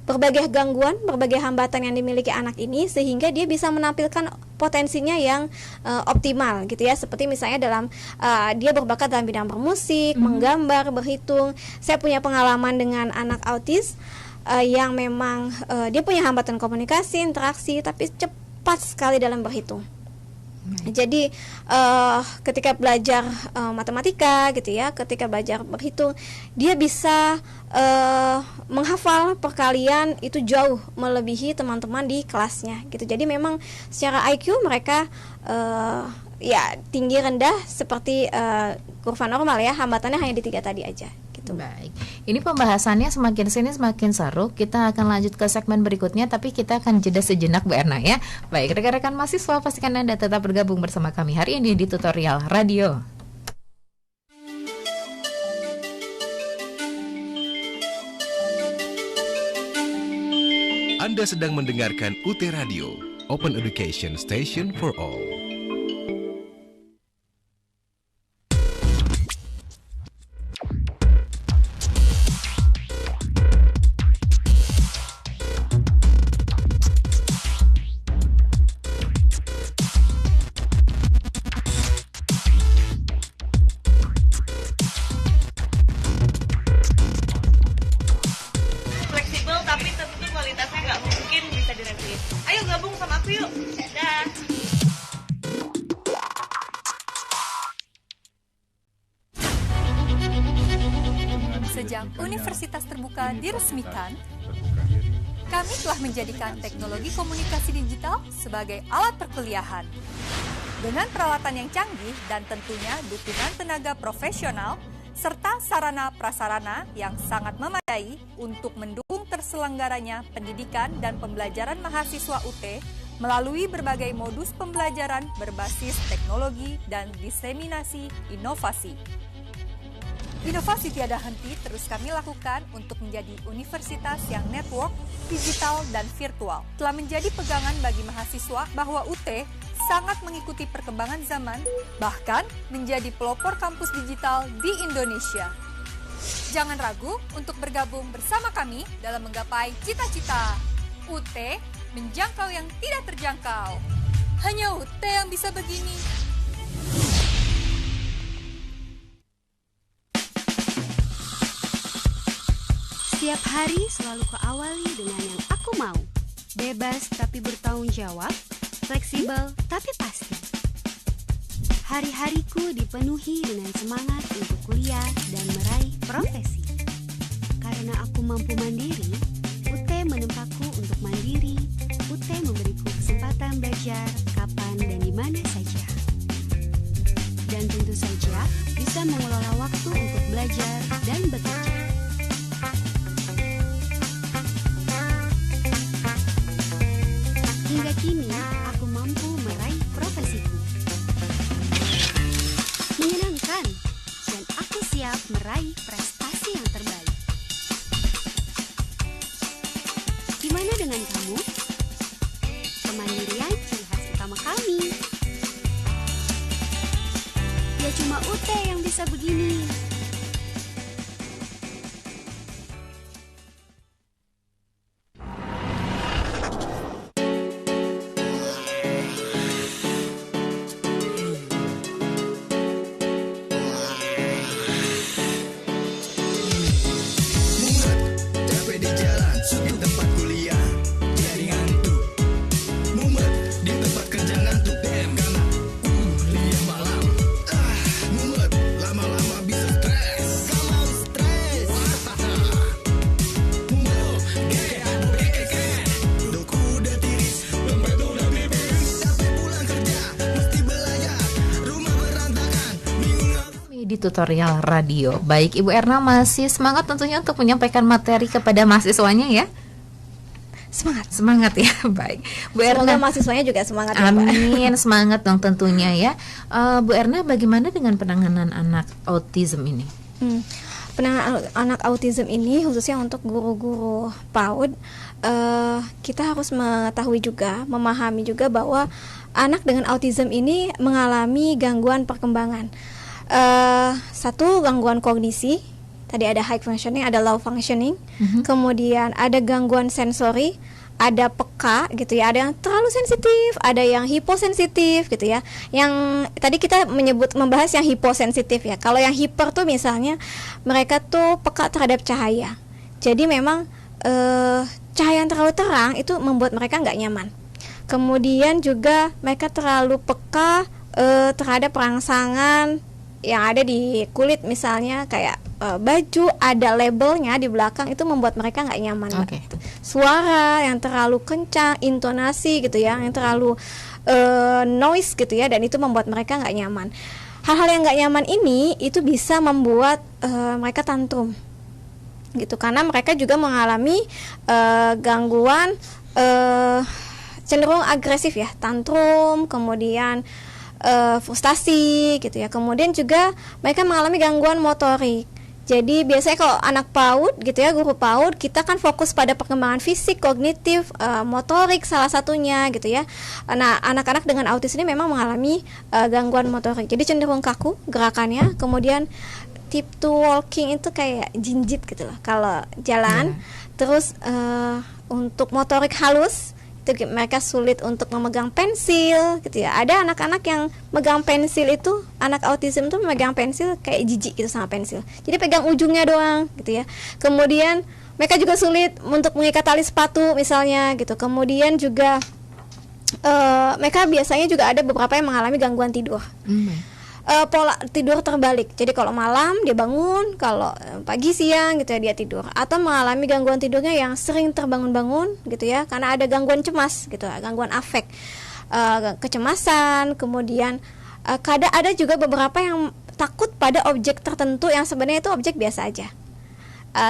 berbagai gangguan, berbagai hambatan yang dimiliki anak ini, sehingga dia bisa menampilkan potensinya yang optimal gitu ya. Seperti misalnya dalam dia berbakat dalam bidang bermusik, menggambar, berhitung. Saya punya pengalaman dengan anak autis yang memang dia punya hambatan komunikasi, interaksi, tapi cepat sekali dalam berhitung. Jadi ketika belajar matematika gitu ya, ketika belajar berhitung, dia bisa menghafal perkalian itu jauh melebihi teman-teman di kelasnya gitu. Jadi memang secara IQ mereka ya tinggi rendah seperti kurva normal ya, hambatannya hanya di 3 tadi aja. Baik, ini pembahasannya semakin sini semakin seru. Kita akan lanjut ke segmen berikutnya, tapi kita akan jeda sejenak Bu Erna ya. Baik, rekan-rekan mahasiswa, pastikan Anda tetap bergabung bersama kami hari ini di Tutorial Radio. Anda sedang mendengarkan UT Radio, Open Education Station for All. Sejak Universitas Terbuka diresmikan, kami telah menjadikan teknologi komunikasi digital sebagai alat perkuliahan. Dengan peralatan yang canggih dan tentunya dukungan tenaga profesional, serta sarana-prasarana yang sangat memadai untuk mendukung terselenggaranya pendidikan dan pembelajaran mahasiswa UT melalui berbagai modus pembelajaran berbasis teknologi dan diseminasi inovasi. Inovasi tiada henti terus kami lakukan untuk menjadi universitas yang network, digital, dan virtual. Telah menjadi pegangan bagi mahasiswa bahwa UT sangat mengikuti perkembangan zaman, bahkan menjadi pelopor kampus digital di Indonesia. Jangan ragu untuk bergabung bersama kami dalam menggapai cita-cita. UT menjangkau yang tidak terjangkau. Hanya UT yang bisa begini. Setiap hari selalu kuawali dengan yang aku mau. Bebas tapi bertanggung jawab, fleksibel tapi pasti. Hari-hariku dipenuhi dengan semangat untuk kuliah dan meraih profesi. Karena aku mampu mandiri, UT menempaku untuk mandiri. UT memberiku kesempatan belajar kapan dan di mana saja. Dan tentu saja bisa mengelola waktu untuk belajar dan bekerja. Hingga kini, aku mampu meraih profesiku. Menyenangkan, dan aku siap meraih prestasi yang bisa begini. Di tutorial radio. Baik, Ibu Erna masih semangat tentunya untuk menyampaikan materi kepada mahasiswanya ya. Semangat ya. Baik, Bu Semoga Erna. mahasiswanya juga semangat ya, Pak. Amin, semangat dong tentunya ya. Bu Erna, bagaimana dengan penanganan anak autism ini? Penanganan anak autism ini khususnya untuk guru-guru PAUD, kita harus mengetahui juga, memahami juga bahwa anak dengan autism ini mengalami gangguan perkembangan. Satu, gangguan kognisi. Tadi ada high functioning, ada low functioning. Kemudian ada gangguan sensori, ada peka gitu ya, ada yang terlalu sensitif, ada yang hiposensitif gitu ya. Yang tadi kita membahas yang hiposensitif ya. Kalau yang hiper tuh misalnya mereka tuh peka terhadap cahaya. Jadi memang cahaya yang terlalu terang itu membuat mereka nggak nyaman. Kemudian juga mereka terlalu peka terhadap rangsangan yang ada di kulit, misalnya kayak baju ada labelnya di belakang, itu membuat mereka nggak nyaman. Suara yang terlalu kencang, intonasi gitu ya, yang terlalu noise gitu ya, dan itu membuat mereka nggak nyaman. Hal-hal yang nggak nyaman ini itu bisa membuat mereka tantrum gitu, karena mereka juga mengalami gangguan cenderung agresif ya, tantrum, kemudian frustasi gitu ya. Kemudian juga mereka mengalami gangguan motorik. Jadi biasanya kalau anak PAUD gitu ya, guru PAUD, kita kan fokus pada perkembangan fisik, kognitif, motorik salah satunya gitu ya. Nah, anak-anak dengan autis ini memang mengalami gangguan motorik. Jadi cenderung kaku gerakannya. Kemudian tip to walking itu kayak jinjit gitu loh kalau jalan. Terus untuk motorik halus itu mereka sulit untuk memegang pensil gitu ya. Ada anak-anak yang megang pensil itu, anak autism tuh memegang pensil kayak jijik gitu sama pensil. Jadi pegang ujungnya doang gitu ya. Kemudian mereka juga sulit untuk mengikat tali sepatu misalnya gitu. Kemudian juga mereka biasanya juga ada beberapa yang mengalami gangguan tidur. Pola tidur terbalik. Jadi kalau malam dia bangun, kalau pagi siang gitu ya dia tidur. Atau mengalami gangguan tidurnya yang sering terbangun-bangun gitu ya, karena ada gangguan cemas gitu, gangguan afek, kecemasan. Kemudian kadang ada juga beberapa yang takut pada objek tertentu yang sebenarnya itu objek biasa aja.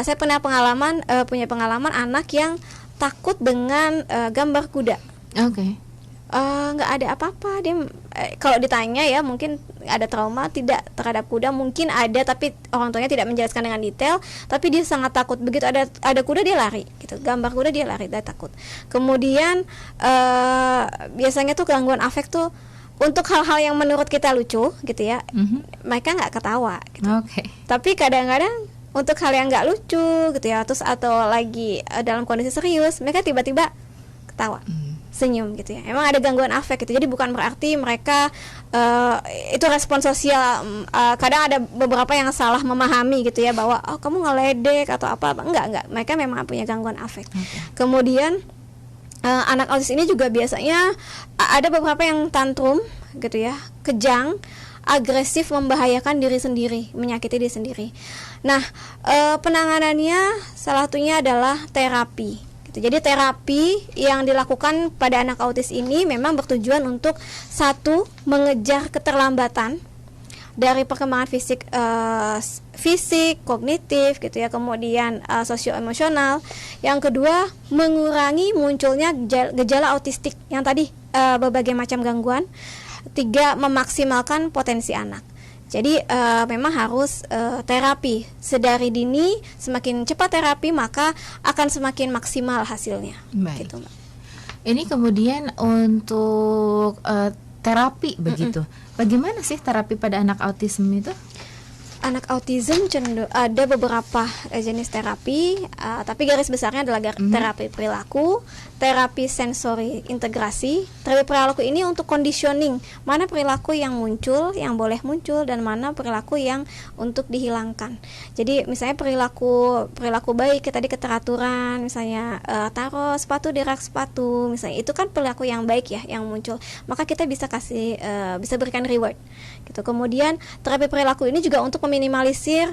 Saya punya pengalaman anak yang takut dengan gambar kuda. Nggak ada apa-apa dia, kalau ditanya ya mungkin ada trauma tidak terhadap kuda, mungkin ada, tapi orang tuanya tidak menjelaskan dengan detail. Tapi dia sangat takut, begitu ada kuda dia lari gitu, gambar kuda dia lari, dia takut. Kemudian biasanya tuh gangguan afek tuh untuk hal-hal yang menurut kita lucu gitu ya, mereka nggak ketawa gitu. Tapi kadang-kadang untuk hal yang nggak lucu gitu ya, terus atau lagi dalam kondisi serius, mereka tiba-tiba ketawa, senyum gitu ya. Emang ada gangguan afek gitu. Jadi bukan berarti mereka itu respon sosial. Kadang ada beberapa yang salah memahami gitu ya, bahwa kamu ngeledek atau apa. Enggak. Mereka memang punya gangguan afek. Kemudian anak autis ini juga biasanya ada beberapa yang tantrum gitu ya, kejang, agresif, membahayakan diri sendiri, menyakiti diri sendiri. Nah, penanganannya salah satunya adalah terapi. Jadi terapi yang dilakukan pada anak autis ini memang bertujuan untuk satu, mengejar keterlambatan dari perkembangan fisik, kognitif gitu ya, kemudian sosioemosional. Yang kedua, mengurangi munculnya gejala autistik yang tadi, berbagai macam gangguan. Tiga, memaksimalkan potensi anak. Jadi memang harus terapi sedari dini. Semakin cepat terapi maka akan semakin maksimal hasilnya. Baik. Gitu, Mbak. Ini kemudian untuk terapi begitu. Bagaimana sih terapi pada anak autism itu? anak autism ada beberapa jenis terapi, tapi garis besarnya adalah terapi perilaku, terapi sensori integrasi. Terapi perilaku ini untuk conditioning, mana perilaku yang muncul, yang boleh muncul, dan mana perilaku yang untuk dihilangkan. Jadi misalnya perilaku baik, tadi keteraturan, misalnya taruh sepatu di rak sepatu, misalnya itu kan perilaku yang baik ya, yang muncul. Maka kita bisa bisa berikan reward gitu. Kemudian terapi perilaku ini juga untuk meminimalisir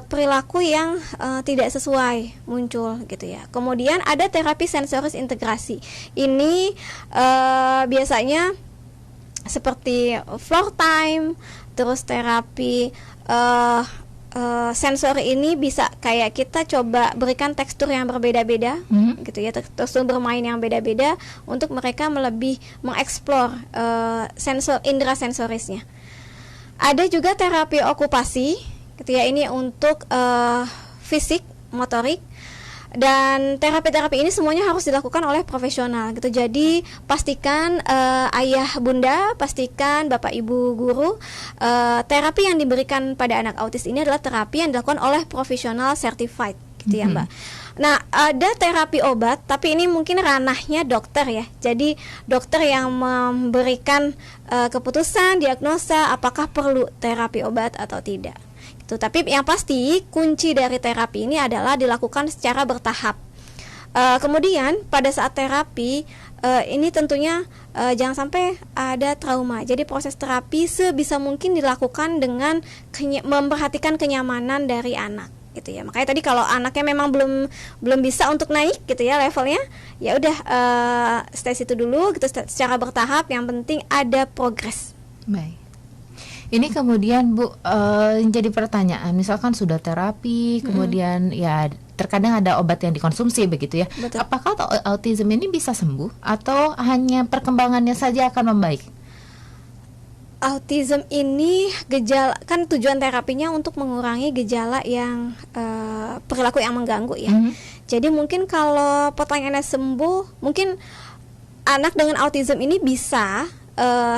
perilaku yang tidak sesuai muncul gitu ya. Kemudian ada terapi sensoris integrasi. Ini biasanya seperti floor time, terus terapi sensor ini bisa kayak kita coba berikan tekstur yang berbeda-beda gitu ya, tekstur bermain yang beda-beda untuk mereka lebih mengeksplor indera sensorisnya. Ada juga terapi okupasi gitu ya, ini untuk fisik, motorik. Dan terapi-terapi ini semuanya harus dilakukan oleh profesional gitu. Jadi pastikan ayah bunda, pastikan bapak ibu guru, terapi yang diberikan pada anak autis ini adalah terapi yang dilakukan oleh profesional certified gitu ya Mbak. Nah, ada terapi obat, tapi ini mungkin ranahnya dokter ya. Jadi dokter yang memberikan keputusan, diagnosa apakah perlu terapi obat atau tidak. Tapi yang pasti kunci dari terapi ini adalah dilakukan secara bertahap. Kemudian pada saat terapi ini tentunya jangan sampai ada trauma. Jadi proses terapi sebisa mungkin dilakukan dengan memperhatikan kenyamanan dari anak gitu ya. Makanya tadi kalau anaknya memang belum bisa untuk naik gitu ya levelnya, ya udah stay situ dulu gitu, secara bertahap. Yang penting ada progres. Baik. Ini kemudian Bu, jadi pertanyaan, misalkan sudah terapi, kemudian ya terkadang ada obat yang dikonsumsi begitu ya. Betul. Apakah autism ini bisa sembuh atau hanya perkembangannya saja akan membaik? Autism ini gejala, kan tujuan terapinya untuk mengurangi gejala yang perilaku yang mengganggu ya. Jadi mungkin kalau pertanyaannya sembuh, mungkin anak dengan autism ini bisa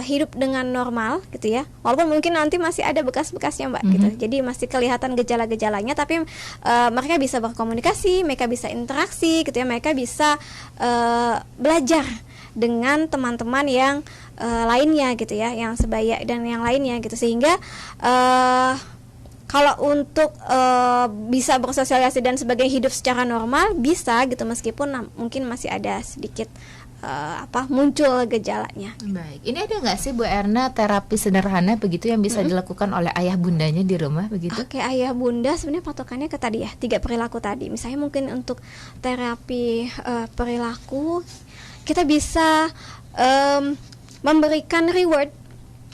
hidup dengan normal gitu ya, walaupun mungkin nanti masih ada bekas-bekasnya Mbak gitu. Jadi masih kelihatan gejala-gejalanya, tapi mereka bisa berkomunikasi, mereka bisa interaksi gitu ya, mereka bisa belajar dengan teman-teman yang lainnya gitu ya, yang sebaya dan yang lainnya gitu. Sehingga kalau untuk bisa bersosialisasi dan sebagainya, hidup secara normal bisa gitu, meskipun mungkin masih ada sedikit muncul gejalanya. Baik, ini ada nggak sih Bu Erna terapi sederhana begitu yang bisa dilakukan oleh ayah bundanya di rumah begitu? Oke, ayah bunda sebenarnya patokannya ke tadi ya, 3 perilaku tadi. Misalnya mungkin untuk terapi perilaku kita bisa memberikan reward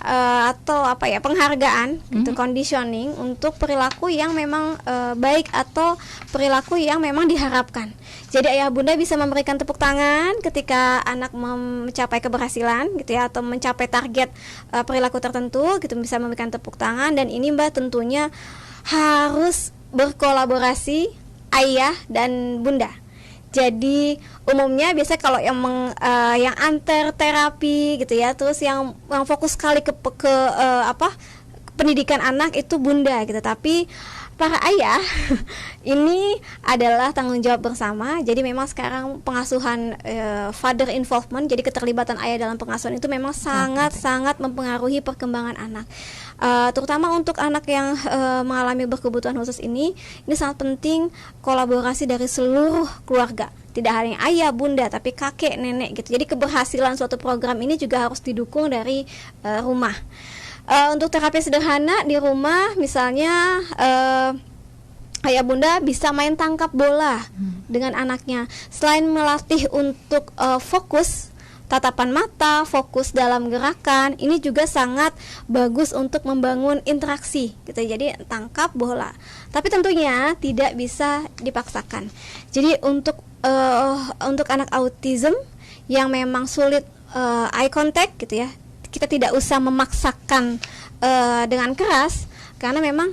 atau penghargaan gitu, conditioning untuk perilaku yang memang baik atau perilaku yang memang diharapkan. Jadi ayah bunda bisa memberikan tepuk tangan ketika anak mencapai keberhasilan gitu ya, atau mencapai target perilaku tertentu gitu, bisa memberikan tepuk tangan. Dan ini Mbak tentunya harus berkolaborasi ayah dan bunda. Jadi umumnya biasanya kalau yang antar terapi gitu ya, terus yang fokus sekali ke pendidikan anak itu bunda gitu. Tapi para ayah ini adalah tanggung jawab bersama. Jadi memang sekarang pengasuhan father involvement, jadi keterlibatan ayah dalam pengasuhan itu memang sangat mempengaruhi perkembangan anak. Terutama untuk anak yang mengalami berkebutuhan khusus ini sangat penting kolaborasi dari seluruh keluarga. Tidak hanya ayah, bunda, tapi kakek, nenek gitu. Jadi keberhasilan suatu program ini juga harus didukung dari rumah. Untuk terapi sederhana di rumah, misalnya ayah bunda bisa main tangkap bola dengan anaknya. Selain melatih untuk fokus, tatapan mata, fokus dalam gerakan, ini juga sangat bagus untuk membangun interaksi gitu. Jadi tangkap bola, tapi tentunya tidak bisa dipaksakan. Jadi untuk anak autism yang memang sulit eye contact gitu ya, kita tidak usah memaksakan dengan keras, karena memang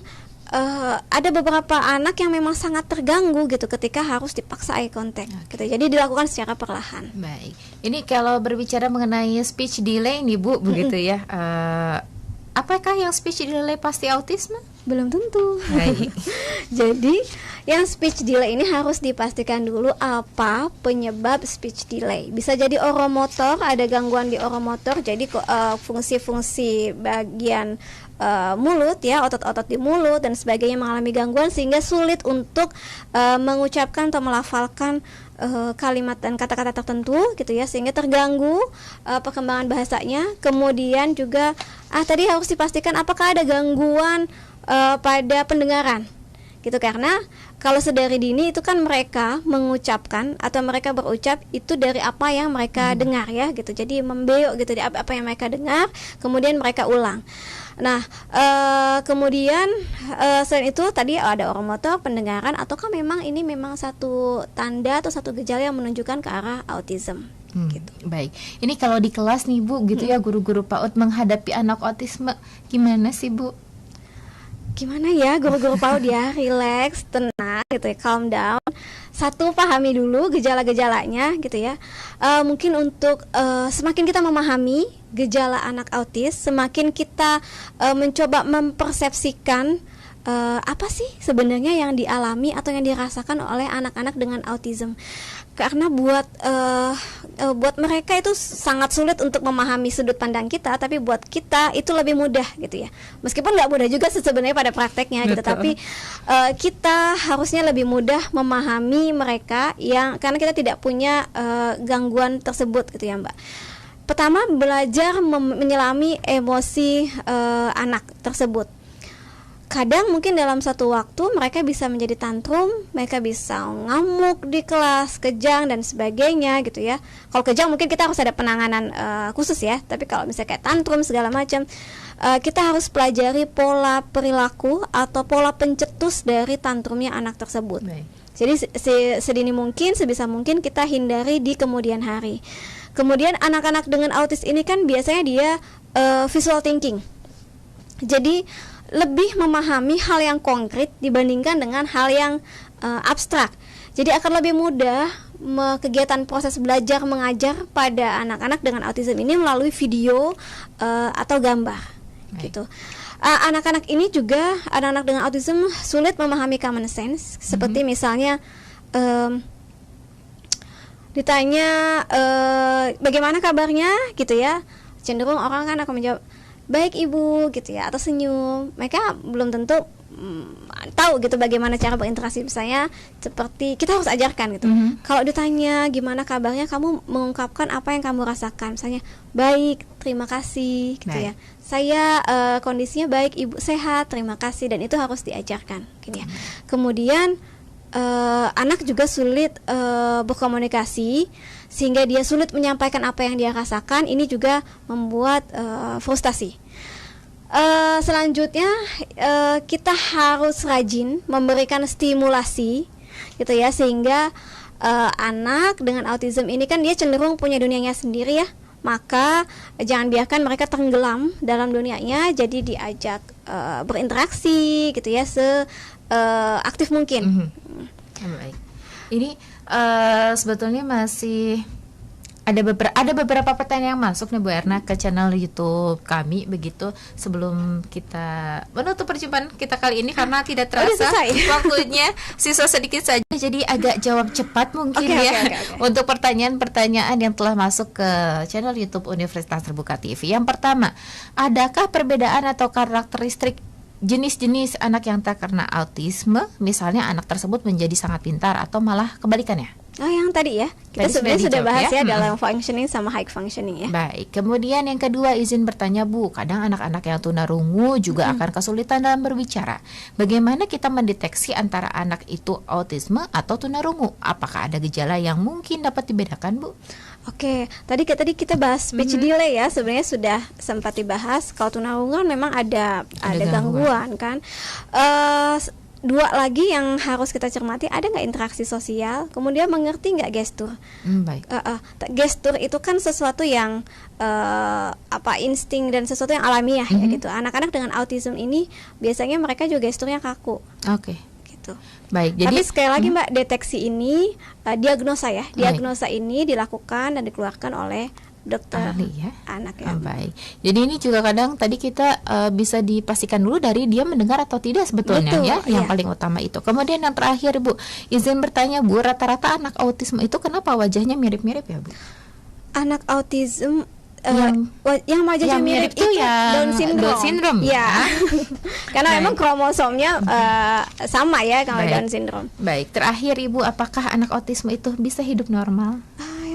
ada beberapa anak yang memang sangat terganggu gitu ketika harus dipaksa eye contact gitu. Jadi dilakukan secara perlahan. Baik. Ini kalau berbicara mengenai speech delay nih Bu, begitu ya. Apakah yang speech delay pasti autisme? Belum tentu. Baik. Jadi yang speech delay ini harus dipastikan dulu apa penyebab speech delay. Bisa jadi oromotor, ada gangguan di oromotor. Jadi fungsi-fungsi bagian mulut ya, otot-otot di mulut dan sebagainya mengalami gangguan sehingga sulit untuk mengucapkan atau melafalkan kalimat dan kata-kata tertentu gitu ya, sehingga terganggu perkembangan bahasanya. Kemudian juga tadi harus dipastikan apakah ada gangguan pada pendengaran gitu, karena kalau sedari dini itu kan mereka mengucapkan atau mereka berucap itu dari apa yang mereka dengar ya gitu, jadi membeo gitu dari apa yang mereka dengar kemudian mereka ulang. Nah kemudian selain itu tadi ada oromotor, pendengaran, ataukah memang ini memang satu tanda atau satu gejala yang menunjukkan ke arah autism. Gitu. Baik, ini kalau di kelas nih Bu gitu ya, guru-guru PAUD menghadapi anak autisme gimana sih Bu? Gimana ya guru-guru PAUD ya, relax, tenang gitu ya, calm down. Satu, pahami dulu gejala-gejalanya gitu ya. Mungkin untuk semakin kita memahami gejala anak autis, semakin kita mencoba mempersepsikan apa sih sebenarnya yang dialami atau yang dirasakan oleh anak-anak dengan autism. Karena buat mereka itu sangat sulit untuk memahami sudut pandang kita, tapi buat kita itu lebih mudah gitu ya. Meskipun nggak mudah juga sebenarnya pada prakteknya gitu, tapi kita harusnya lebih mudah memahami mereka yang karena kita tidak punya gangguan tersebut gitu ya Mbak. Pertama, belajar menyelami emosi anak tersebut. Kadang mungkin dalam satu waktu mereka bisa menjadi tantrum, mereka bisa ngamuk di kelas, kejang dan sebagainya gitu ya. Kalau kejang mungkin kita harus ada penanganan khusus ya. Tapi kalau misalnya kayak tantrum segala macam, kita harus pelajari pola perilaku atau pola pencetus dari tantrumnya anak tersebut. Jadi sedini mungkin, sebisa mungkin kita hindari di kemudian hari. Kemudian anak-anak dengan autis ini kan biasanya dia visual thinking. Jadi lebih memahami hal yang konkret dibandingkan dengan hal yang abstrak. Jadi akan lebih mudah kegiatan proses belajar mengajar pada anak-anak dengan autism ini melalui video atau gambar. Gitu. Anak-anak ini juga, anak-anak dengan autism sulit memahami common sense. Seperti misalnya ditanya bagaimana kabarnya gitu ya, cenderung orang kan akan menjawab baik ibu gitu ya, atau senyum. Mereka belum tentu tahu gitu bagaimana cara berinteraksi. Misalnya seperti kita harus ajarkan gitu. Kalau ditanya gimana kabarnya, kamu mengungkapkan apa yang kamu rasakan. Misalnya baik, terima kasih gitu ya. Saya kondisinya baik ibu, sehat, terima kasih. Dan itu harus diajarkan gitu ya. Kemudian anak juga sulit berkomunikasi sehingga dia sulit menyampaikan apa yang dia rasakan. Ini juga membuat frustasi. Selanjutnya kita harus rajin memberikan stimulasi gitu ya, sehingga anak dengan autism ini kan dia cenderung punya dunianya sendiri ya. Maka jangan biarkan mereka tenggelam dalam dunianya, jadi diajak berinteraksi gitu ya aktif mungkin. Baik. Ini sebetulnya masih ada beberapa pertanyaan yang masuk nih Bu Erna ke channel YouTube kami begitu, sebelum kita menutup perjumpaan kita kali ini karena tidak terasa waktunya sisa sedikit saja, jadi agak jawab cepat mungkin okay. Untuk pertanyaan-pertanyaan yang telah masuk ke channel YouTube Universitas Terbuka TV. Yang pertama, adakah perbedaan atau karakteristik jenis-jenis anak yang terkena autisme, misalnya anak tersebut menjadi sangat pintar atau malah kebalikannya? Oh, yang tadi ya, kita sebenarnya sudah bahas ya dalam functioning sama high functioning ya. Baik, kemudian yang kedua, izin bertanya Bu, kadang anak-anak yang tunarungu juga akan kesulitan dalam berbicara. Bagaimana kita mendeteksi antara anak itu autisme atau tunarungu? Apakah ada gejala yang mungkin dapat dibedakan Bu? Oke, tadi kita bahas speech delay ya, sebenarnya sudah sempat dibahas. Kalau tunarungu memang ada gangguan kan. Dua lagi yang harus kita cermati, ada nggak interaksi sosial, kemudian mengerti nggak gestur. Baik. Gestur itu kan sesuatu yang insting dan sesuatu yang alamiah ya gitu. Anak-anak dengan autism ini biasanya mereka juga gesturnya kaku. Oke. Gitu. Baik. Jadi tapi sekali lagi Mbak, deteksi ini diagnosa ya. Diagnosa ini dilakukan dan dikeluarkan oleh dokter ahli ya, anak ya. Baik. Jadi ini juga kadang tadi kita bisa dipastikan dulu dari dia mendengar atau tidak sebetulnya. Betul, ya, yang iya. paling utama itu. Kemudian yang terakhir Bu, izin bertanya Bu, rata-rata anak autisme itu kenapa wajahnya mirip-mirip ya Bu? Anak autism Yang- yang wajahnya yang mirip mirip itu tuh yang Down syndrome. Down syndrome, Ya. Karena Baik. memang kromosomnya sama ya kalau Baik. Down syndrome. Baik, terakhir Ibu, apakah anak autisme itu bisa hidup normal?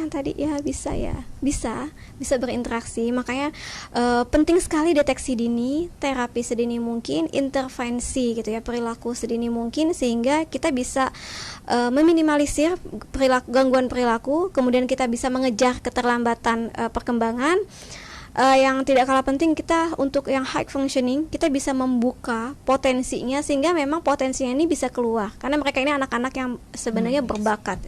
Yang tadi ya bisa berinteraksi. Makanya penting sekali deteksi dini, terapi sedini mungkin, intervensi gitu ya, perilaku sedini mungkin, sehingga kita bisa meminimalisir gangguan perilaku, kemudian kita bisa mengejar keterlambatan perkembangan. Yang tidak kalah penting, kita untuk yang high functioning, kita bisa membuka potensinya sehingga memang potensinya ini bisa keluar, karena mereka ini anak-anak yang sebenarnya berbakat.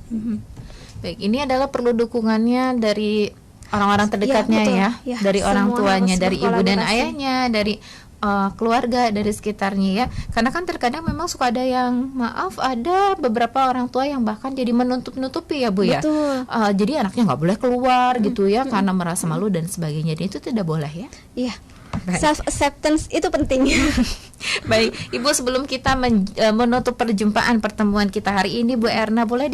Baik, ini adalah perlu dukungannya dari orang-orang terdekatnya betul. ya, Ya, dari orang semua tuanya, harus dari ibu dan berkolaborasi. ayahnya, dari keluarga, dari sekitarnya ya. Karena kan terkadang memang suka ada yang ada beberapa orang tua yang bahkan jadi menutup-nutupi ya Bu ya. Betul. Jadi anaknya nggak boleh keluar gitu ya, karena merasa malu dan sebagainya. Dan itu tidak boleh ya. Iya. Baik. Self acceptance itu penting. Baik, Ibu, sebelum kita menutup perjumpaan pertemuan kita hari ini, Bu Erna boleh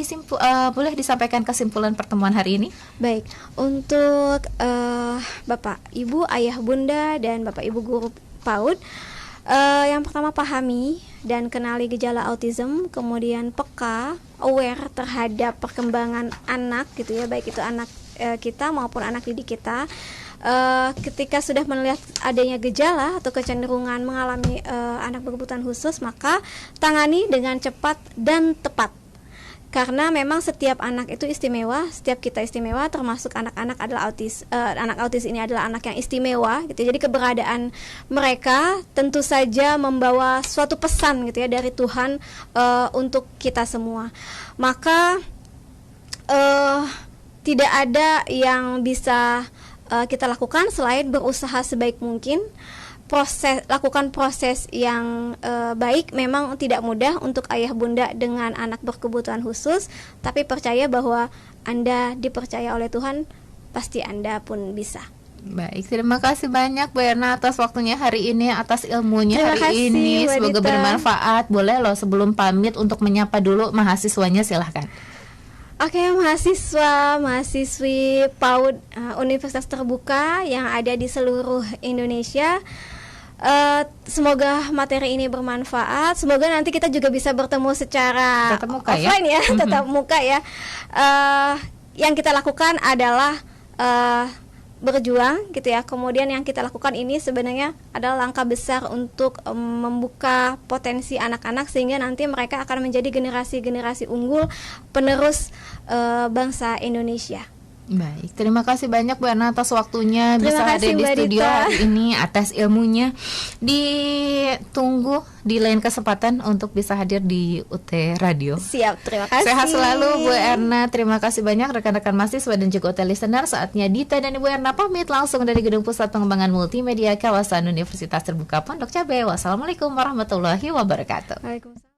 disampaikan kesimpulan pertemuan hari ini? Baik, untuk Bapak, Ibu, Ayah, Bunda, dan Bapak Ibu guru PAUD, yang pertama pahami dan kenali gejala autism, kemudian peka, aware terhadap perkembangan anak gitu ya, baik itu anak kita maupun anak didik kita. Ketika sudah melihat adanya gejala atau kecenderungan mengalami anak berkebutuhan khusus, maka tangani dengan cepat dan tepat. Karena memang setiap anak itu istimewa, setiap kita istimewa, termasuk anak-anak adalah autis. Anak autis ini adalah anak yang istimewa, gitu. Jadi keberadaan mereka tentu saja membawa suatu pesan, gitu ya, dari Tuhan untuk kita semua. Maka tidak ada yang bisa kita lakukan selain berusaha sebaik mungkin. Lakukan proses yang baik. Memang tidak mudah untuk ayah bunda dengan anak berkebutuhan khusus, tapi percaya bahwa Anda dipercaya oleh Tuhan, pasti Anda pun bisa. Baik, terima kasih banyak Bu Erna atas waktunya hari ini, atas ilmunya Terima hari kasih, ini. Mbak Semoga Dita. bermanfaat. Boleh loh sebelum pamit untuk menyapa dulu mahasiswanya, silahkan. Oke, mahasiswi PAUD Universitas Terbuka yang ada di seluruh Indonesia, semoga materi ini bermanfaat. Semoga nanti kita juga bisa bertemu secara Tatap muka ya? offline ya, tatap muka ya. Yang kita lakukan adalah berjuang gitu ya. Kemudian yang kita lakukan ini sebenarnya adalah langkah besar untuk membuka potensi anak-anak, sehingga nanti mereka akan menjadi generasi-generasi unggul penerus bangsa Indonesia. Baik, terima kasih banyak Bu Erna atas waktunya, Terima bisa kasih, hadir di Mbak studio Dita. hari ini, atas ilmunya. Ditunggu di lain kesempatan untuk bisa hadir di UT Radio. Siap, terima kasih. Sehat selalu Bu Erna, terima kasih banyak rekan-rekan mahasiswa dan juga UT listener. Saatnya Dita dan Ibu Erna pamit langsung dari Gedung Pusat Pengembangan Multimedia kawasan Universitas Terbuka Pondok Cabe. Wassalamualaikum warahmatullahi wabarakatuh. Waalaikumsalam.